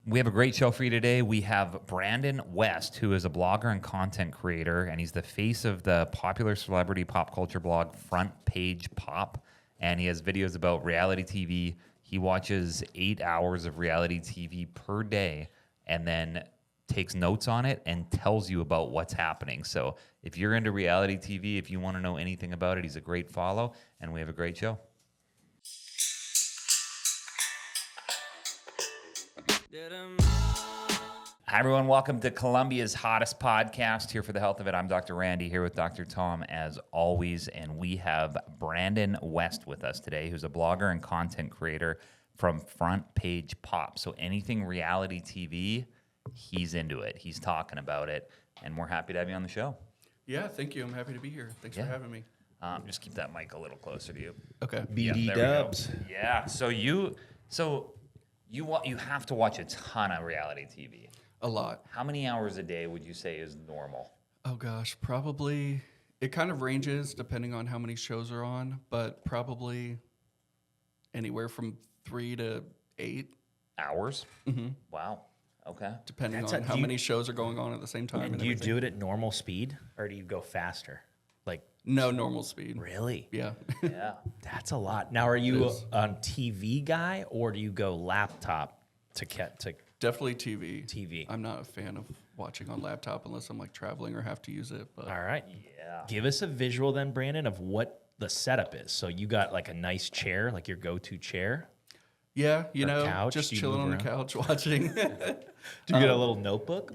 We have a great show for you today. We have Brandon West, who is a blogger and content creator, and he's the face of the popular celebrity pop culture blog Front Page Pop. And he has videos about reality TV. He watches 8 hours of reality TV per day and then takes notes on it and tells you about what's happening. So if you're into reality TV, if you want to know anything about it, he's a great follow, and we have a great show. Hi, everyone. Welcome to Columbia's hottest podcast, here for the health of it. I'm Dr. Randy, here with Dr. Tom, as always, and we have Brandon West with us today, who's a blogger and content creator from Front Page Pop. So anything reality TV, he's into it. He's talking about it, and we're happy to have you on the show. Yeah, thank you. I'm happy to be here. Thanks for having me. Just keep that mic a little closer to you. Okay. BD there we go. Dubs. Yeah. So you have to watch a ton of reality TV. A lot. How many hours a day would you say is normal? Oh gosh, probably it kind of ranges depending on how many shows are on, but probably anywhere from 3 to 8 Hours? Wow. Okay. depending That's on a- how do you- many shows are going on at the same time. And do you do it at normal speed or do you go faster? Like, No normal speed. really? Yeah. Yeah. That's a lot. Now, are you is. a TV guy or do you go laptop to Definitely TV. TV? I'm not a fan of watching on laptop unless I'm like traveling or have to use it. But All right. Yeah. Give us a visual then, Brandon, of what the setup is. So you got like a nice chair, like your go-to chair. yeah, you Or know, couch? just Do you chilling move on the around? couch watching. Do you get a little notebook?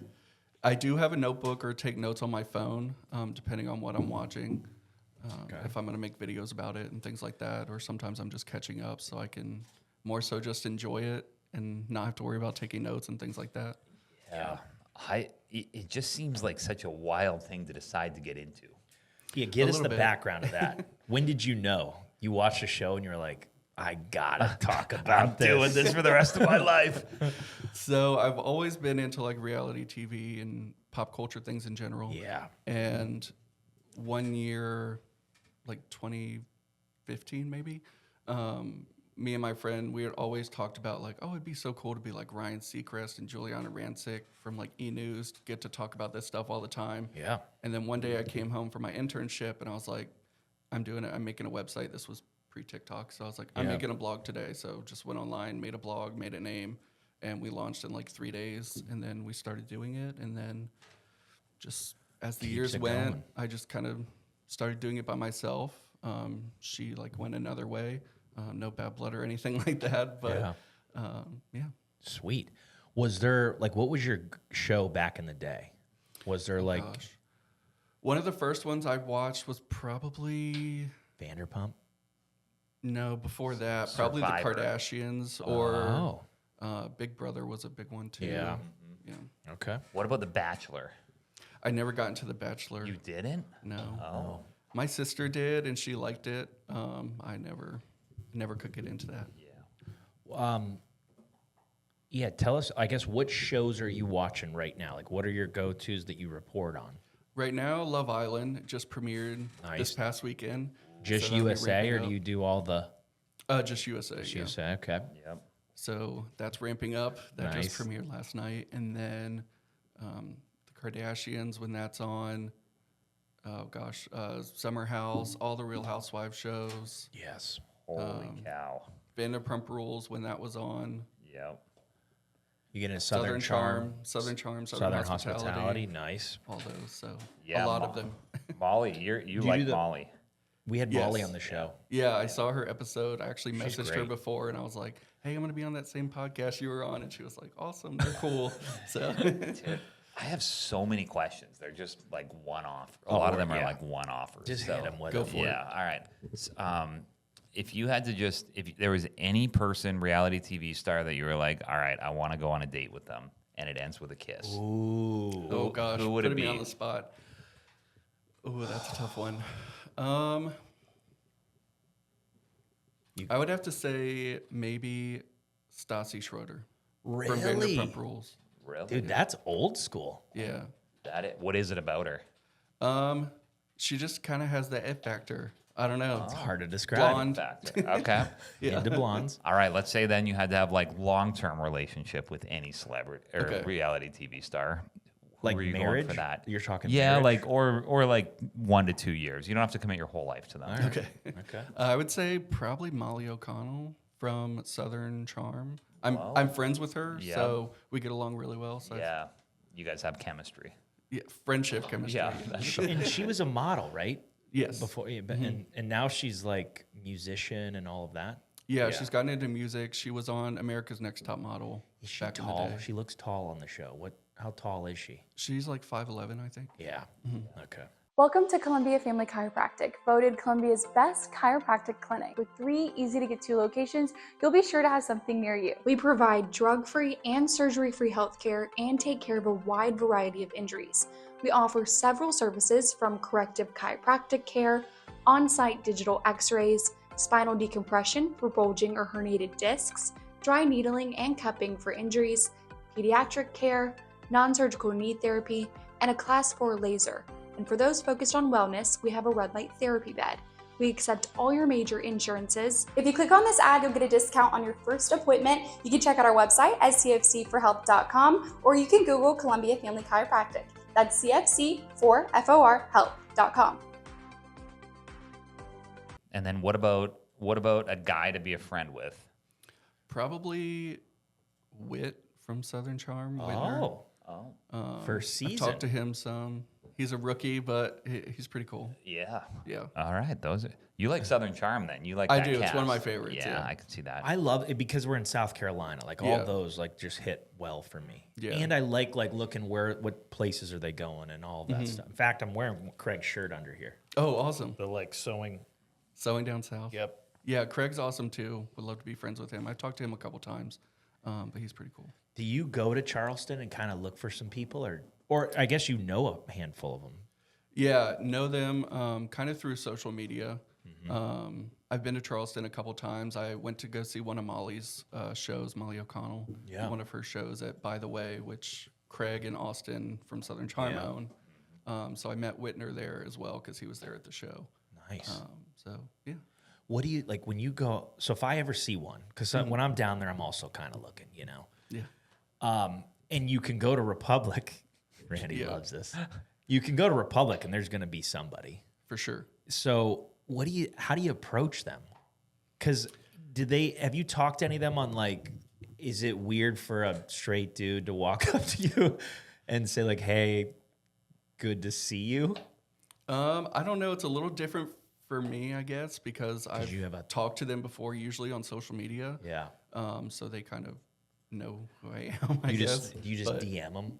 I do have a notebook or take notes on my phone, depending on what I'm watching. If I'm going to make videos about it and things like that, or sometimes I'm just catching up so I can more so just enjoy it and not have to worry about taking notes and things like that. Yeah. It just seems like such a wild thing to decide to get into. Yeah, get us little the bit. background of that. When did you know? You watched a show and you're like, I gotta talk about this. Doing this for the rest of my life. So I've always been into like reality TV and pop culture things in general. Yeah. And one year, like 2015 maybe, me and my friend, we had always talked about like, oh, it'd be so cool to be like Ryan Seacrest and Juliana Rancic from like E! News, to get to talk about this stuff all the time. Yeah. And then one day I came home from my internship and I was like, I'm doing it. I'm making a website. This was pre-TikTok. So I was like, I'm Yeah. making a blog today. So just went online, made a blog, made a name, and we launched in like 3 days. And then we started doing it. And then just as the Keeps years it went, going. I just kind of started doing it by myself. She like went another way. No bad blood or anything like that. But yeah. Sweet. Was there like what was your show back in the day? Was there like Gosh. One of the first ones I watched was probably Vanderpump? no, before that, probably the Survivor. Kardashians or Oh, Big Brother was a big one too. yeah. Yeah. Okay. What about The Bachelor? I never got into The Bachelor. You didn't? No. Oh. My sister did and she liked it. I never could get into that. Yeah. Yeah, tell us, I guess, what shows are you watching right now? Like, what are your go-tos that you report on? Right now, Love Island just premiered Nice. this past weekend. Just So that'll be USA, ramping or up. do you do all the Just USA. just yeah. USA? Okay. Yep. So that's ramping up. That Nice. just premiered last night. And then the Kardashians, when that's on, oh gosh, Summer House, all the Real Housewives shows, Yes. Holy cow. Vanderpump Rules, when that was on, Yep. You get into Southern Charm, Southern Charm, Southern Hospitality. Nice. all those. So Yeah, a lot of them. Molly, you you like do the- Molly. We had Yes. Molly on the show. Yeah, I saw her episode. I actually She's messaged her great. before, and I was like, "Hey, I'm gonna be on that same podcast you were on," and she was like, "Awesome, they're cool." So Dude, I have so many questions. They're just like one-off. A lot of them are yeah. like one-offers. Just so, hit 'em with go it. for it. Yeah. All right. If you had to if there was any person, reality TV star that you were like, all right, I want to go on a date with them, and it ends with a kiss. Ooh. oh gosh, who would it putting me be? on the spot. Oh, that's a tough one. I would have to say maybe Stassi Schroeder from Really? Vanderpump Rules. Really? Dude, that's old school. Yeah. What is it about her? She just kind of has that it factor. I don't know. It's hard to describe. Blonde. Fact. Okay. Into blondes. All right. Let's say then you had to have like long-term relationship with any celebrity or Okay. reality TV star. Who Like were you marriage? going for that? You're talking Yeah, marriage? like or like 1 to 2 years. You don't have to commit your whole life to them. All right. Okay. Okay. I would say probably Molly O'Connell from Southern Charm. I'm friends with her, Yeah. so we get along really well. So Yeah. You guys have chemistry. yeah, friendship chemistry. Yeah. That's And she was a model, right? Yes. Before, yeah, but and now she's like musician and all of that. Yeah, she's gotten into music. She was on America's Next Top Model. Is she back in the tall? day. She looks tall on the show. How tall is she? She's like 5'11", I think. Yeah. Okay. Welcome to Columbia Family Chiropractic, voted Columbia's best chiropractic clinic. With 3 easy-to-get-to locations, you'll be sure to have something near you. We provide drug-free and surgery-free healthcare and take care of a wide variety of injuries. We offer several services from corrective chiropractic care, on-site digital x-rays, spinal decompression for bulging or herniated discs, dry needling and cupping for injuries, pediatric care, non-surgical knee therapy, and a Class 4 laser. And for those focused on wellness, we have a red light therapy bed. We accept all your major insurances. If you click on this ad, you'll get a discount on your first appointment. You can check out our website at cfc4help.com, or you can Google Columbia Family Chiropractic. That's cfc4help.com. And then what about a guy to be a friend with? Probably Whit from Southern Charm. Whitner. Oh, Oh. first I've season. talked to him some. He's a rookie, but he's pretty cool. Yeah. Yeah. All right. You like Southern Charm then? You like I that do. It's one of my cast. favorites, yeah. I can see that. I love it because we're in South Carolina. Like all Yeah. those, like just hit well for me. Yeah. And I like looking what places are they going and all of that stuff. In fact, I'm wearing Craig's shirt under here. Oh, awesome. The like sewing. Sewing Down South. Yep. Yeah, Craig's awesome too. Would love to be friends with him. I've talked to him a couple times, but he's pretty cool. Do you go to Charleston and kind of look for some people, or I guess you know a handful of them? Yeah, know them kind of through social media. I've been to Charleston a couple times. I went to go see one of Molly's shows, Molly O'Connell. Yeah. One of her shows at By the Way, which Craig and Austin from Southern Charm Yeah. own. So I met Whitner there as well because he was there at the show. Nice. So yeah. What do you like when you go? So if I ever see one, because when I'm down there, I'm also kind of looking, Yeah. And you can go to Republic. Randy Yeah. loves this. You can go to Republic, and there's going to be somebody. For sure. So how do you approach them? Because have you talked to any of them on like, is it weird for a straight dude to walk up to you and say like, hey, good to see you? I don't know. It's a little different for me, I guess, because I've you have a- talked to them before, usually on social media. Yeah. So they kind of know who I am, I You guess. just But, DM them?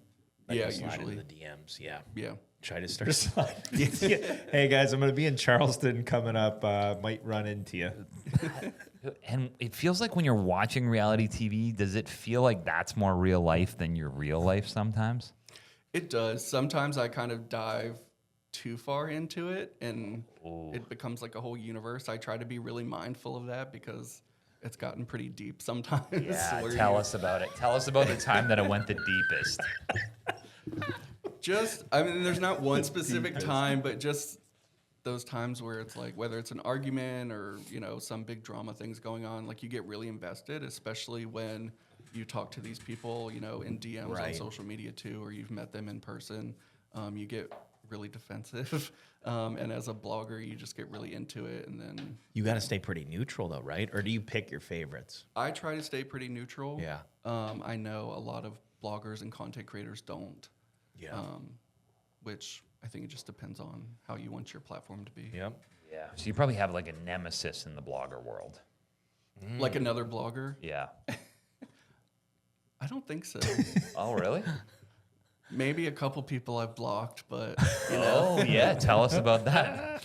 Yeah, slide into usually. the DMs, yeah. Yeah. Try to start sliding. Hey guys, I'm going to be in Charleston coming up. Might run into you. And it feels like when you're watching reality TV, does it feel like that's more real life than your real life sometimes? It does. Sometimes I kind of dive too far into it and it becomes like a whole universe. I try to be really mindful of that because it's gotten pretty deep sometimes. Yeah, where tell you- us about it. Tell us about the time that it went the deepest. I mean, there's not one specific time, but just those times where it's like, whether it's an argument or, some big drama things going on, like you get really invested, especially when you talk to these people, in DMs on Right. social media too, or you've met them in person. You get really defensive. And as a blogger, you just get really into it. And then You got to stay pretty neutral though, right? Or do you pick your favorites? I try to stay pretty neutral. Yeah. I know a lot of bloggers and content creators don't. Yeah. Which I think it just depends on how you want your platform to be. Yep. Yeah. So you probably have like a nemesis in the blogger world. Like another blogger? Yeah. I don't think so. Oh, really? Maybe a couple people I've blocked, but Oh, yeah. Tell us about that.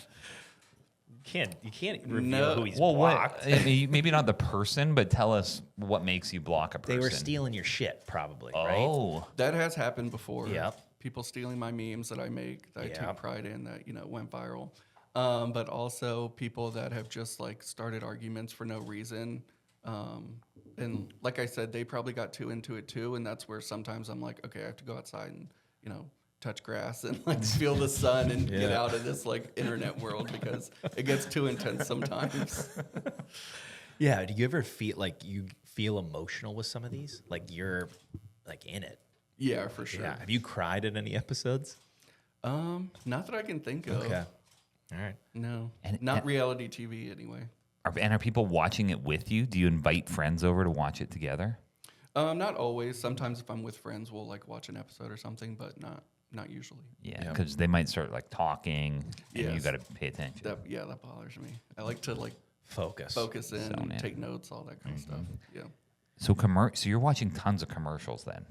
You can't reveal No. who he's Well, blocked. maybe not the person, but tell us what makes you block a person. They were stealing your shit, probably, right? Oh. that has happened before. Yep. People stealing my memes that I make that I Yep. take pride in that went viral. But also people that have just like started arguments for no reason. And like I said, they probably got too into it too, and that's where sometimes I'm like, okay, I have to go outside and touch grass and like feel the sun and get out of this like internet world because it gets too intense sometimes. Yeah. Do you ever feel like you feel emotional with some of these? Like you're like in it. Yeah, for sure. Yeah. Have you cried at any episodes? Not that I can think of. Okay. All right. No, And- not reality TV anyway. And are people watching it with you? Do you invite friends over to watch it together? Not always. Sometimes if I'm with friends, we'll like watch an episode or something, but not usually. Yeah, because they might start like talking, and you Yes. got to pay attention. That bothers me. I like to like Focus. focus in, Zone in. take notes, all that kind of stuff. Yeah. So so you're watching tons of commercials then?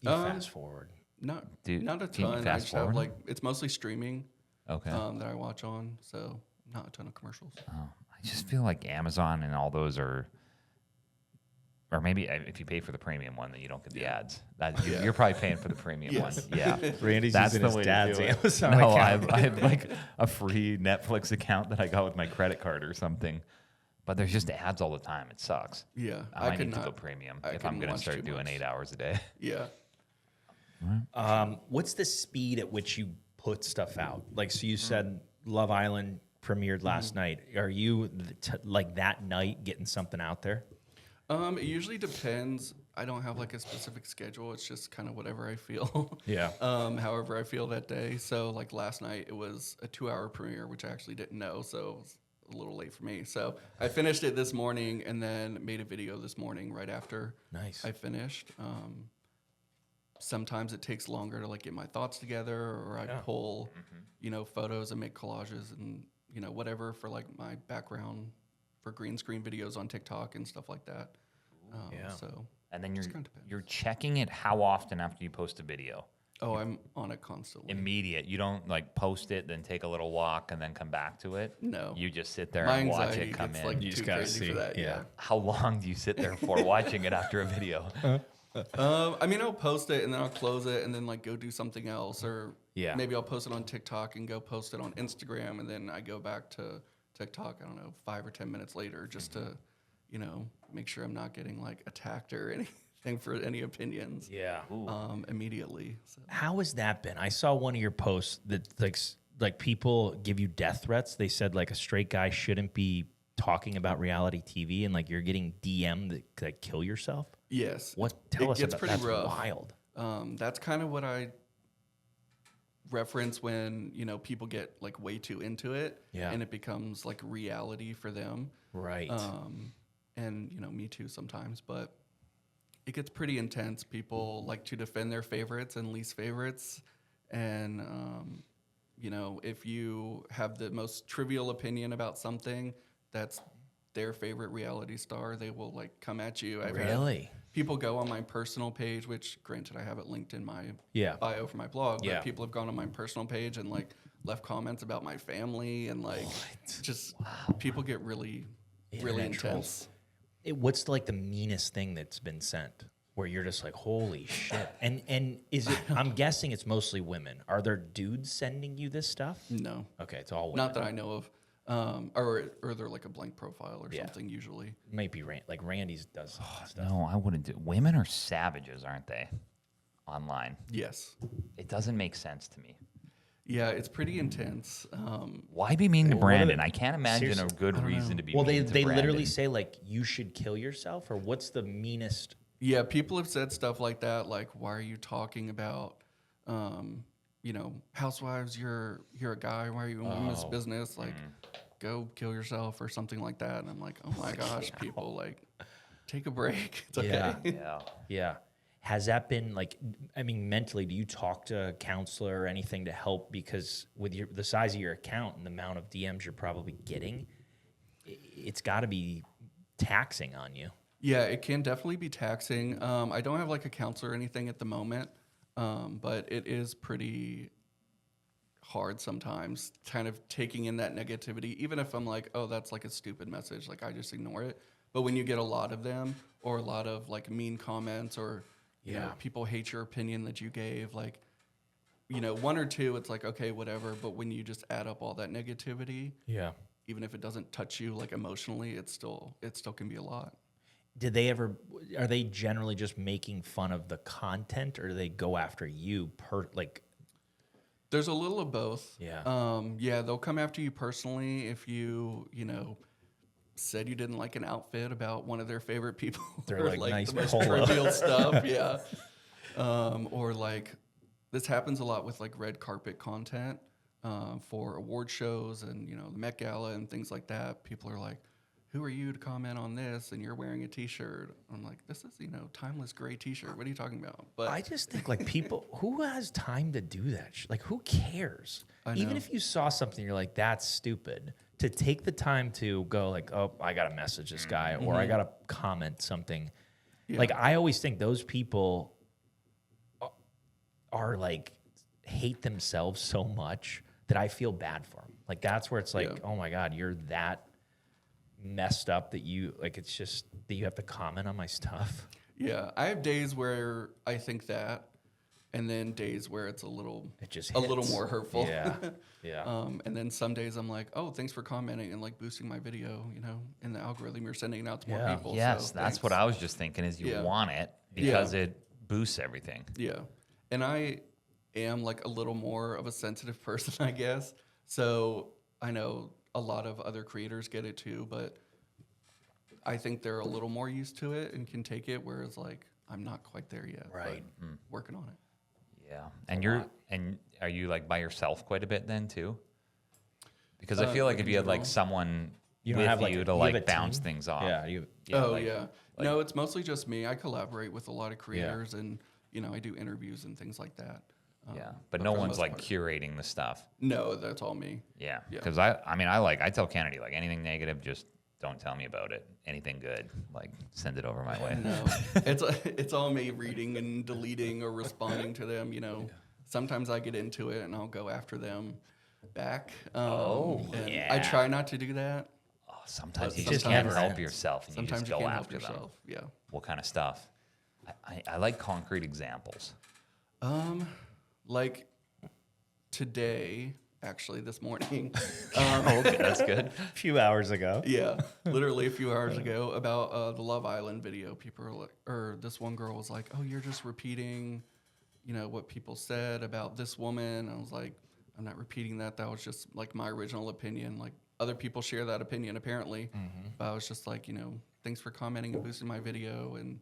You fast forward. Not Dude, not a can you ton. I fast just have forward? like it's mostly streaming Okay. that I watch on, so not a ton of commercials. Oh, I just feel like Amazon and all those are, or maybe if you pay for the premium one, then you don't get the ads. You're probably paying for the premium Yes. one. Yeah. Randy's That's using the his way to dad's do it. Amazon No, account. I have like a free Netflix account that I got with my credit card or something. But there's just ads all the time. It sucks. Yeah, I could need to not- go premium I if I'm couldn't going to watch start too doing much. 8 hours a day. Yeah. What's the speed at which you put stuff out? Like, so you said Love Island premiered last night. Are you like that night getting something out there? It usually depends. I don't have like a specific schedule. It's just kind of whatever I feel. Yeah. However I feel that day. So like last night it was a 2-hour premiere, which I actually didn't know. So it was a little late for me. So I finished it this morning and then made a video this morning right after Nice. I finished. Sometimes it takes longer to like get my thoughts together, or I pull, photos and make collages and whatever for like my background for green screen videos on TikTok and stuff like that. Yeah. So And then kinda depends. you're checking it how often after you post a video? I'm on it constantly. Immediate. You don't like post it, then take a little walk, and then come back to it. No. You just sit there My and watch anxiety it come gets in. like You just too gotta crazy see, for that. yeah. How long do you sit there for watching it after a video? I mean, I'll post it and then I'll close it and then like go do something else, or Yeah. maybe I'll post it on TikTok and go post it on Instagram, and then I go back to TikTok. I don't know, 5 or 10 minutes later, just to make sure I'm not getting like attacked or anything for any opinions. Yeah. Immediately. So. How has that been? I saw one of your posts that like people give you death threats. They said like a straight guy shouldn't be talking about reality TV, and like you're getting DM'd that like kill yourself. Yes. Tell it us gets about pretty that's rough. wild. That's kind of what I reference when people get like way too into it, Yeah. and it becomes like reality for them. Right. And me too sometimes, but it gets pretty intense. People like to defend their favorites and least favorites, and if you have the most trivial opinion about something that's their favorite reality star, they will like come at you. I've had Really? people go on my personal page, which granted I have it linked in my Yeah. bio for my blog, Yeah. but people have gone on my personal page and like left comments about my family, and like just people get really Internet intense. trolls. What's like the meanest thing that's been sent where you're just like, holy shit? And is it? I'm guessing it's mostly women. Are there dudes sending you this stuff? No, Okay, it's all women. not that I know of. Or they're like a blank profile or Yeah. something usually. Might be like Randy's does some stuff. No, I wouldn't do. Women are savages, aren't they? Online. Yes. It doesn't make sense to me. Yeah, it's pretty intense. Why be mean to What are Brandon? they- I can't imagine Seriously, a good reason to be Well, mean to they literally Brandon. say like you should kill yourself, or what's the meanest? Yeah, people have said stuff like that, like, why are you talking about, housewives? You're a guy. Why are you in women's business? Like, go kill yourself or something like that. And I'm like, oh my gosh, people, like, take a break. It's okay. Yeah. Yeah. Yeah. Has that been like? I mean, mentally, do you talk to a counselor or anything to help? Because with the size of your account and the amount of DMs you're probably getting, it's got to be taxing on you. Yeah, it can definitely be taxing. I don't have like a counselor or anything at the moment, but it is pretty hard sometimes kind of taking in that negativity, even if I'm like, oh, that's like a stupid message, like I just ignore it. But when you get a lot of them, or a lot of like mean comments, or you know, people hate your opinion that you gave, like, one or two, it's like, okay, whatever. But when you just add up all that negativity, Yeah. even if it doesn't touch you like emotionally, it still can be a lot. Did they ever? Are they generally just making fun of the content, or do they go after you There's a little of both. Yeah. Yeah, they'll come after you personally if you know, said you didn't like an outfit about one of their favorite people. They're or like, "Nice the most polo." trivial stuff. Yeah. Or like this happens a lot with like red carpet content for award shows and, you know, the Met Gala and things like that. People are like, who are you to comment on this? And you're wearing a t-shirt. I'm like, this is, you know, timeless gray t-shirt. What are you talking about? But I just think like people who has time to do that? Like who cares? I Even know. if you saw something, you're like, that's stupid. To take the time to go like, oh, I gotta message this guy or I gotta comment something. Yeah. Like I always think those people are like hate themselves so much that I feel bad for them. Like that's where it's like, Yeah. oh my God, you're that messed up that you like. It's just that you have to comment on my stuff. yeah, I have days where I think that, and then days where it's a little Hits. more hurtful. Yeah, yeah. And then some days I'm like, oh, thanks for commenting and like boosting my video, you know, in the algorithm. You're sending it out to more Yeah. people. Yes, so that's what thanks. I was just thinking. Is you Yeah. want it because it boosts everything. Yeah. And I am like a little more of a sensitive person, I guess. So I know a lot of other creators get it too, but I think they're a little more used to it and can take it, whereas like I'm not quite there yet. Right. But working on it. Yeah, and are you like by yourself quite a bit then too? Because I feel like like if in you had like general? someone You don't with have like you a, to you have like a bounce team? things off. Yeah, you. Oh like- yeah. No, it's mostly just me. I collaborate with a lot of creators and, you know, I do interviews and things like that. Yeah, but for no the one's most like part. curating the stuff. No, that's all me. Yeah, Yeah. because I tell Kennedy like anything negative, just don't tell me about it. Anything good, like send it over my way. No, it's all me reading and deleting or responding to them. You know, sometimes I get into it and I'll go after them back. And yeah. I try not to do that. Oh, sometimes But you just sometimes- can't help yourself, and Sometimes you just you go can't help after them. yourself. Yeah. What kind of stuff? I like concrete examples. Like today, actually, this morning. Okay, that's good. A few hours ago. Yeah, literally a few hours ago about the Love Island video. People are like, or this one girl was like, "Oh, you're just repeating, you know, what people said about this woman." I was like, "I'm not repeating that. That was just like my original opinion. Like other people share that opinion apparently." But I was just like, you know, thanks for commenting and boosting my video. And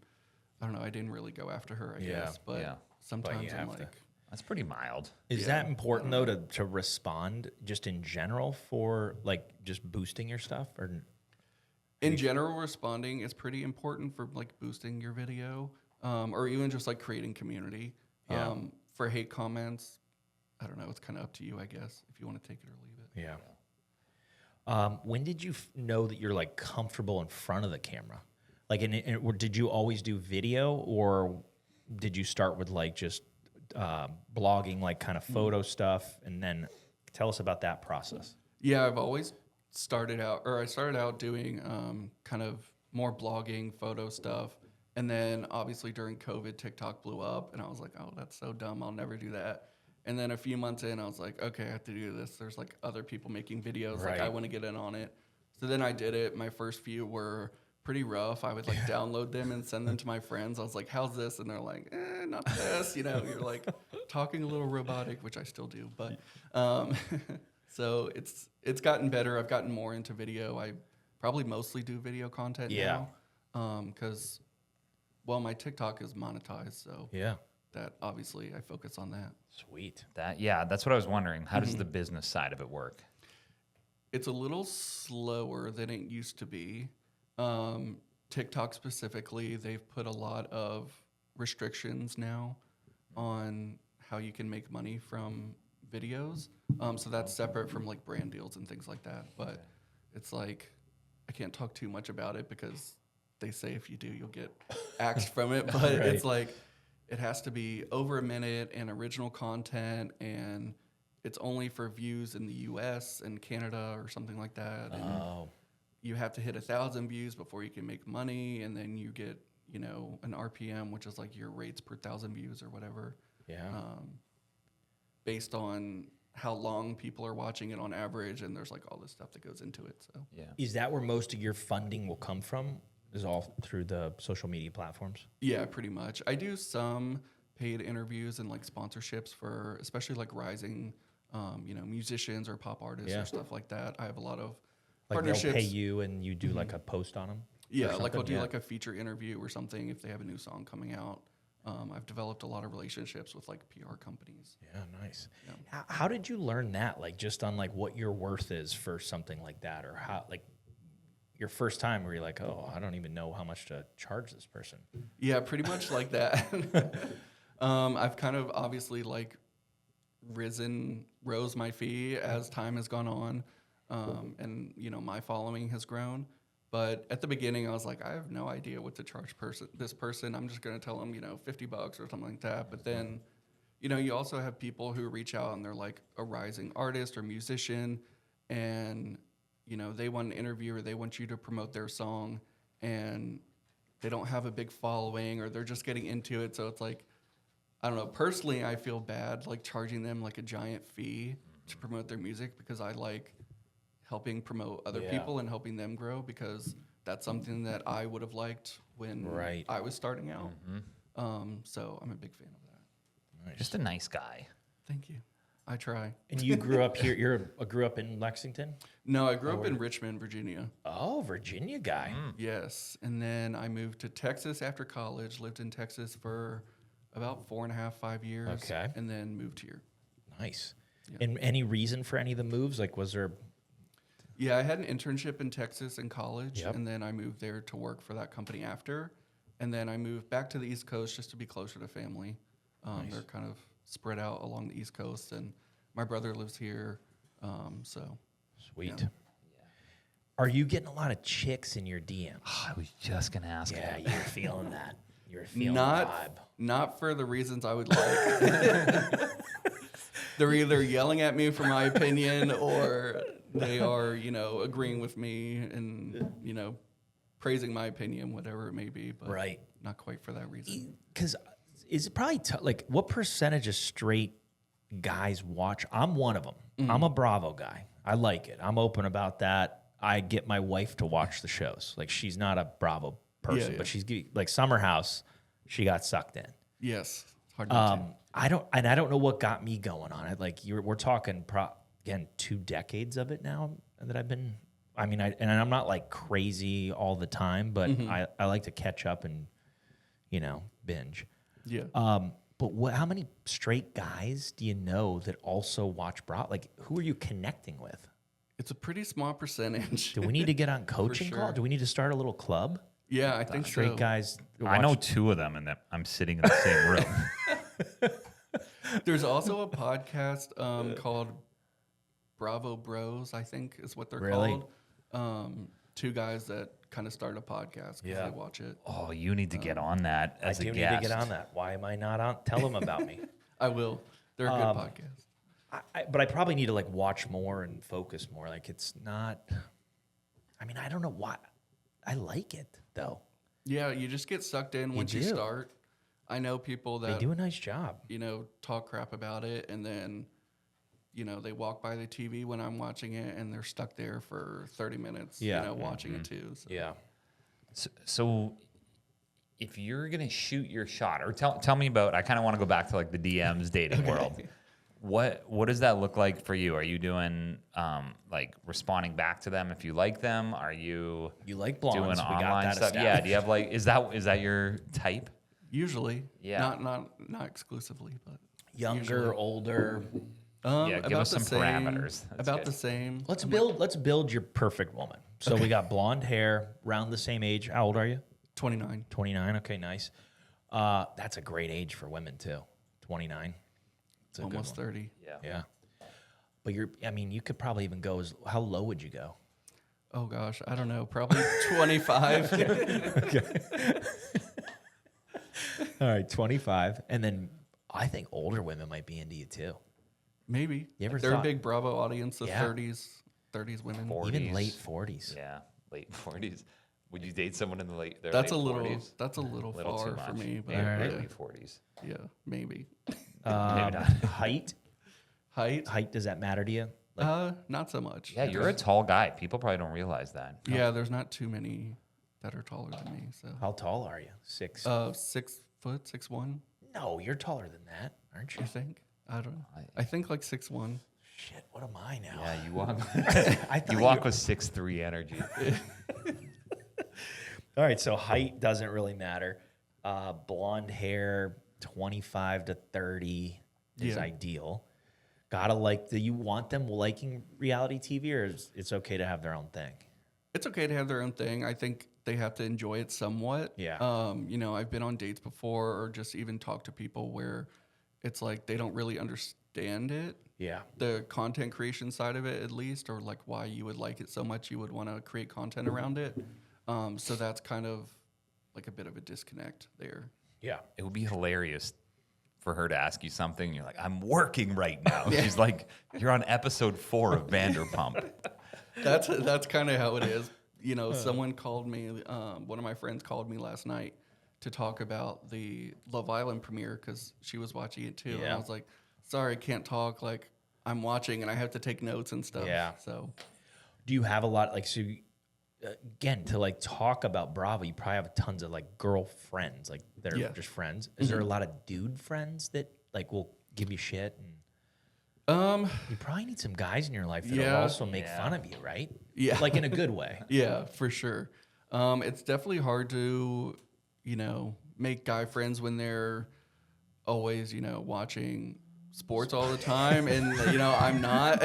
I don't know, I didn't really go after her, I Yeah, guess. But yeah. sometimes I'm have to. like, That's pretty mild. Is Yeah, that important though to respond just in general for like just boosting your stuff or? in general, responding is pretty important for like boosting your video, or even just like creating community. Yeah. For hate comments, I don't know. It's kind of up to you, I guess, if you want to take it or leave it. Yeah. When did you know that you're like comfortable in front of the camera? Like, or did you always do video, or did you start with like just blogging, like kind of photo stuff, and then tell us about that process? Yeah, I've always started out doing kind of more blogging, photo stuff. And then obviously during COVID, TikTok blew up, and I was like, oh, that's so dumb. I'll never do that. And then a few months in, I was like, okay, I have to do this. There's like other people making videos. Like I Right. want to get in on it. So then I did it. My first few were pretty rough. I would like download them and send them to my friends. I was like, how's this? And they're like, not the best. You know, you're like talking a little robotic, which I still do. But so it's gotten better. I've gotten more into video. I probably mostly do video content Yeah. now. Because, well, my TikTok is monetized. So Yeah. that obviously I focus on that. Sweet. That's what I was wondering. How does the business side of it work? It's a little slower than it used to be. TikTok specifically, they've put a lot of restrictions now on how you can make money from videos. So that's separate from like brand deals and things like that. But it's like, I can't talk too much about it because they say if you do, you'll get axed from it. But Right. it's like, it has to be over a minute and original content, and it's only for views in the US and Canada or something like that. And Oh. you have to hit 1,000 views before you can make money, and then you get, you know, an RPM, which is like your rates per 1,000 views or whatever, Yeah. based on how long people are watching it on average, and there's like all this stuff that goes into it. So Yeah. Is that where most of your funding will come from? Is all through the social media platforms? yeah, pretty much. I do some paid interviews and like sponsorships for especially like rising, musicians or pop artists Yeah. or stuff like that. I have a lot of Like they'll partnerships. pay you and you do like a post on them. Yeah, like I'll do yeah. like a feature interview or something if they have a new song coming out. I've developed a lot of relationships with like PR companies. Yeah, nice. How did you learn that? Like just on like what your worth is for something like that, or how like your first time where you're like, oh, I don't even know how much to charge this person. Yeah, pretty much like that. I've kind of obviously like rose my fee as time has gone on, and my following has grown. But at the beginning, I was like, I have no idea what to charge this person. I'm just gonna tell them, $50 or something like that. But then, you also have people who reach out and they're like a rising artist or musician, and they want an interview or they want you to promote their song, and they don't have a big following or they're just getting into it. So it's like, I don't know. Personally, I feel bad like charging them like a giant fee to promote their music because I like helping promote other Yeah. people and helping them grow because that's something that I would have liked when Right. I was starting out. So I'm a big fan of that. Just a nice guy. Thank you. I try. And you grew up here. Grew up in Lexington. No, I grew up in Richmond, Virginia. Oh, Virginia guy. Yes. And then I moved to Texas after college, lived in Texas for about 4.5, 5 years. Okay. And then moved here. Nice. And any reason for any of the moves? Like, was there? Yeah, I had an internship in Texas in college, Yep. and then I moved there to work for that company after. And then I moved back to the East Coast just to be closer to family. They're kind of spread out along the East Coast, and my brother lives here. So Sweet. Are you getting a lot of chicks in your DM? I was just gonna ask. Yeah, about you're feeling that. You're feeling not the vibe. not for the reasons I would like. They're either yelling at me for my opinion, or they are, agreeing with me and praising my opinion, whatever it may be. But Right. not quite for that reason. Because is it probably like what percentage of straight guys watch? I'm one of them. I'm a Bravo guy. I like it. I'm open about that. I get my wife to watch the shows. Like she's not a Bravo person, Yeah. but she's like Summer House. She got sucked in. Yes, it's hard not to. I don't know what got me going on it. Like we're talking again 2 decades of it now that I've been. I mean, and I'm not like crazy all the time, but I like to catch up and binge. Yeah. But how many straight guys do you know that also watch Bravo? Like, who are you connecting with? It's a pretty small percentage. Do we need to get on coaching call? sure. Do we need to start a little club? Yeah, I think Straight so. guys. I know watch- 2 of them, and that I'm sitting in the same room. There's also a podcast called Bravo Bros, I think is what they're Really? called. 2 guys that kind of start a podcast because Yeah. they watch it. Oh, you need to get on that I as do a need guest. to get on that. Why am I not on? Tell them about me. I will. They're a good podcast. But I probably need to like watch more and focus more. Like it's not. I mean, I don't know why. I like it though. Yeah, you just get sucked in once you do. start. I know people They that do a nice job. talk crap about it, and then they walk by the TV when I'm watching it, and they're stuck there for 30 minutes. Yeah. watching it too. So. Yeah. So if you're gonna shoot your shot, or tell me about, I kind of want to go back to like the DMs dating world. What does that look like for you? Are you doing like responding back to them if you like them? Are you You like blondes? doing We got online that stuff? Yeah. established. Do you have like is that your type? Usually, Yeah. not exclusively, but Younger, older. Yeah, give about us the some parameters. That's about good. the same. Let's build your perfect woman. So we got blonde hair, around the same age. How old are you? 29. 29. Okay, nice. That's a great age for women too. 29. It's a good Almost one. 30. Yeah. But you could probably even go as how low would you go? Oh gosh, I don't know. Probably 25. All right, 25. And then I think older women might be into you too. Maybe. You ever They're thought- a big Bravo audience of Yeah. 30s women. 40s. Even late 40s. Yeah, late 40s. Would you date someone in their That's late a little 40s? that's a little Little too far for much. me, but Maybe All right. early 40s. yeah, maybe. Maybe not. Height? Height? Height, does that matter to you? Not so much. Yeah, you're a tall guy. People probably don't realize that. Yeah, there's not too many that are taller than me. So How tall are you? 6. 6 foot, 6'1". No, you're taller than that, aren't you? I think. I don't know. I think like 6'1". Shit, what am I now? Yeah, you walk. I thought you walk with 6'3" energy. All right, so height doesn't really matter. Blonde hair, 25 to 30 is Yeah. ideal. Gotta like, do you want them liking reality TV, or is it's okay to have their own thing? It's okay to have their own thing. I think they have to enjoy it somewhat. Yeah. You know, I've been on dates before or just even talked to people where it's like they don't really understand it, Yeah. the content creation side of it at least, or like why you would like it so much you would want to create content around it. So that's kind of like a bit of a disconnect there. Yeah. It would be hilarious for her to ask you something. And you're like, I'm working right now. She's like, you're on episode 4 of Vanderpump. That's kind of how it is. You know, someone called me, one of my friends called me last night to talk about the Love Island premiere because she was watching it too. And Yeah. I was like, sorry, can't talk. Like, I'm watching and I have to take notes and stuff. Yeah. So, Do you have a lot, like, so again, to like talk about Bravo, you probably have tons of like girlfriends, like that are Yeah. just friends. Is there a lot of dude friends that like will give you shit? And you probably need some guys in your life that will Yeah. also make fun of you, right? Yeah. Like in a good way. yeah, for sure. It's definitely hard to, you know, make guy friends when they're always, you know, watching sports all the time. And, you know, I'm not.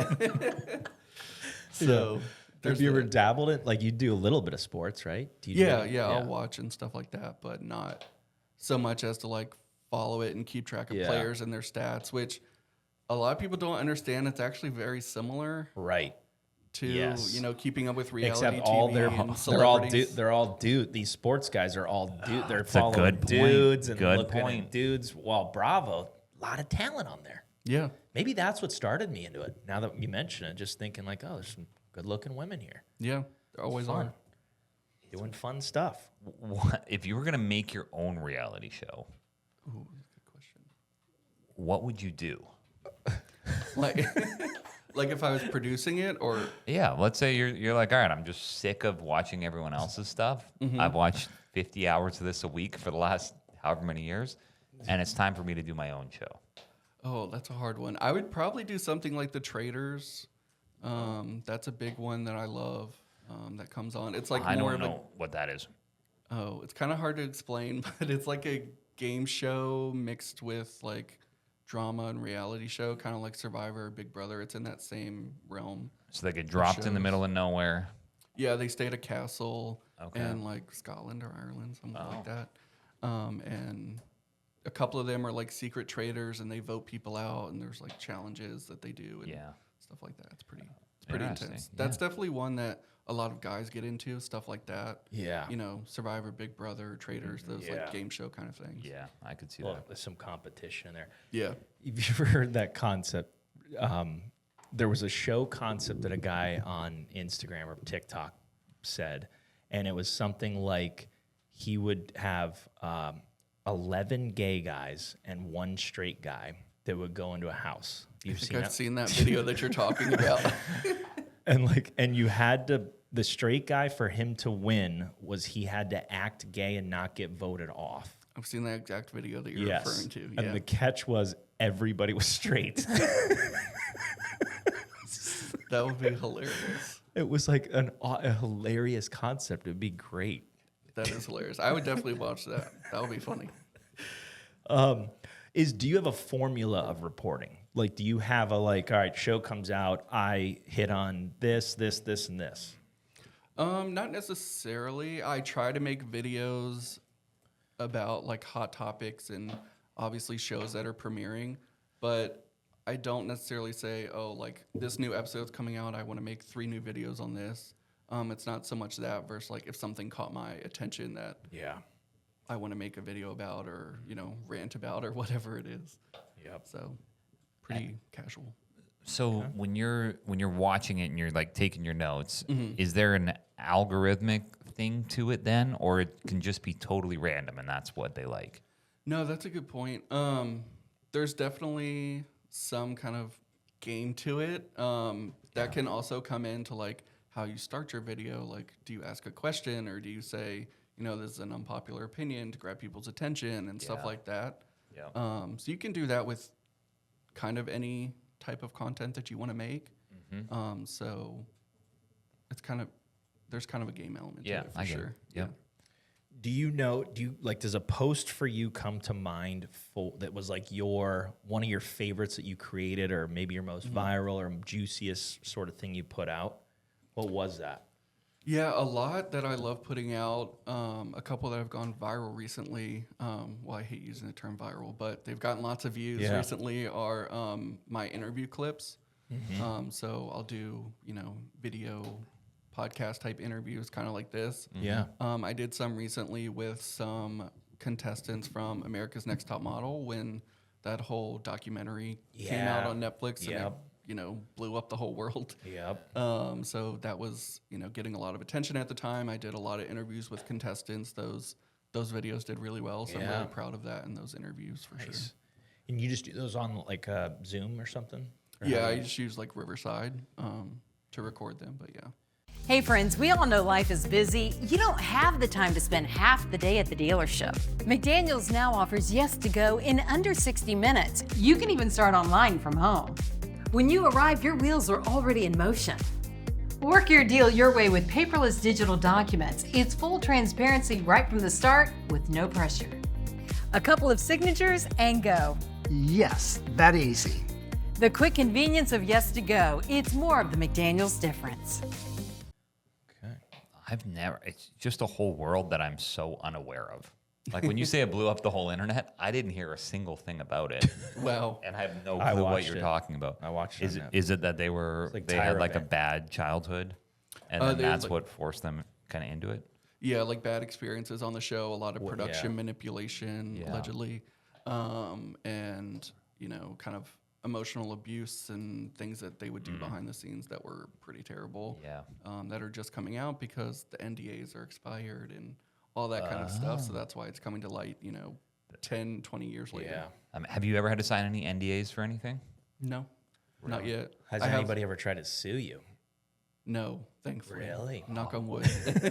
So, Have you ever dabbled in, like, you do a little bit of sports, right? Do you do Yeah, it? yeah, I'll watch and stuff like that, but not so much as to like follow it and keep track of Yeah. players and their stats, which a lot of people don't understand. It's actually very similar Right. to Yes. you know keeping up with reality Except TV all and they're all celebrities. they're all dude. These sports guys are all dude. They're a following good point. dudes and Good looking point. at dudes. While Bravo, a lot of talent on there. Yeah, Maybe that's what started me into it. Now that you mention it, just thinking like, oh, there's some good-looking women here yeah, there always Fun. are. doing fun stuff. What, if you were going to make your own reality show, Ooh, good question. what would you do? Like, like if I was producing it, or Yeah, let's say you're like, all right, I'm just sick of watching everyone else's stuff. I've watched 50 hours of this a week for the last however many years, and it's time for me to do my own show. oh, that's a hard one. I would probably do something like The Traders. That's a big one that I love. That comes on. It's like I more don't of a know what that is. Oh, it's kind of hard to explain, but it's like a game show mixed with like drama and reality show, kind of like Survivor or Big Brother. It's in that same realm. So they get dropped in the shows. middle of nowhere. Yeah, they stay at a castle Okay. in like Scotland or Ireland, something like that. And a couple of them are like secret traders, and they vote people out, and there's like challenges that they do and Yeah. stuff like that. It's pretty Interesting, intense. yeah. That's definitely one that a lot of guys get into, stuff like that. Yeah. You know, Survivor, Big Brother, Traders, those Yeah. like game show kind of things. Yeah, I could see Well, that. there's some competition in there. Yeah. Have you ever heard that concept? There was a show concept that a guy on Instagram or TikTok said, and it was something like he would have 11 gay guys and one straight guy that would go into a house. You've I think seen I've that? seen that video that you're talking about. And you had to, the straight guy, for him to win was he had to act gay and not get voted off. I've seen that exact video that you're referring to. Yeah. And the catch was everybody was straight. That would be hilarious. It was like a hilarious concept. It would be great. That is hilarious. I would definitely watch that. That would be funny. Do you have a formula of reporting? Like, do you have a all right, show comes out, I hit on this, this, this, and this? Not necessarily. I try to make videos about like hot topics and obviously shows that are premiering, but I don't necessarily say, oh, like this new episode's coming out, I want to make 3 new videos on this. It's not so much that versus like if something caught my attention that Yeah. I want to make a video about or, you know, rant about or whatever it is. Yep. So pretty casual. So when you're watching it and you're like taking your notes, Mm-hmm. is there an algorithmic thing to it then, or it can just be totally random and that's what they like? No, that's a good point. There's definitely some kind of game to it. That can also come into like how you start your video. Like, do you ask a question or do you say, you know, this is an unpopular opinion to grab people's attention and stuff Yeah. like that? Yeah. So you can do that with kind of any type of content that you want to make. So it's there's kind of a game element to it for I get sure. it. Yeah. Do you like, does a post for you come to mind that was like one of your favorites that you created, or maybe your most viral or juiciest sort of thing you put out? What was that? Yeah, a lot that I love putting out. A couple that have gone viral recently. Well, I hate using the term viral, but they've gotten lots of views recently. Are my interview clips. So I'll do video, podcast type interviews, kind of like this. Yeah. I did some recently with some contestants from America's Next Top Model when that whole documentary came out on Netflix and it, blew up the whole world. Yep. So that was, getting a lot of attention at the time. I did a lot of interviews with contestants. Those videos did really well. So I'm really proud of that and those interviews for sure. And you just do those on like Zoom or something? Or Yeah, I just use like Riverside to record them, but yeah. Hey friends, we all know life is busy. You don't have the time to spend half the day at the dealership. McDaniel's now offers Yes to Go in under 60 minutes. You can even start online from home. When you arrive, your wheels are already in motion. Work your deal your way with paperless digital documents. It's full transparency right from the start with no pressure. A couple of signatures and go. Yes, that easy. The quick convenience of Yes to Go. It's more of the McDaniel's difference. It's just a whole world that I'm so unaware of. Like when you say it blew up the whole internet, I didn't hear a single thing about it. Well, And I have no I clue what watched you're it. talking about. I watched it Is on it, Netflix. is it that they had Tyra like a Banks. bad childhood, and then they that's like- what forced them kind of into it? yeah, like bad experiences on the show, a lot of production yeah. manipulation, Yeah. allegedly, and kind of emotional abuse and things that they would do behind the scenes that were pretty terrible. Yeah. That are just coming out because the NDAs are expired and all that kind of stuff. So that's why it's coming to light, 10, 20 years later. Yeah. Have you ever had to sign any NDAs for anything? No, not yet. Has I have- anybody ever tried to sue you? No, thankfully. Really? Knock on wood.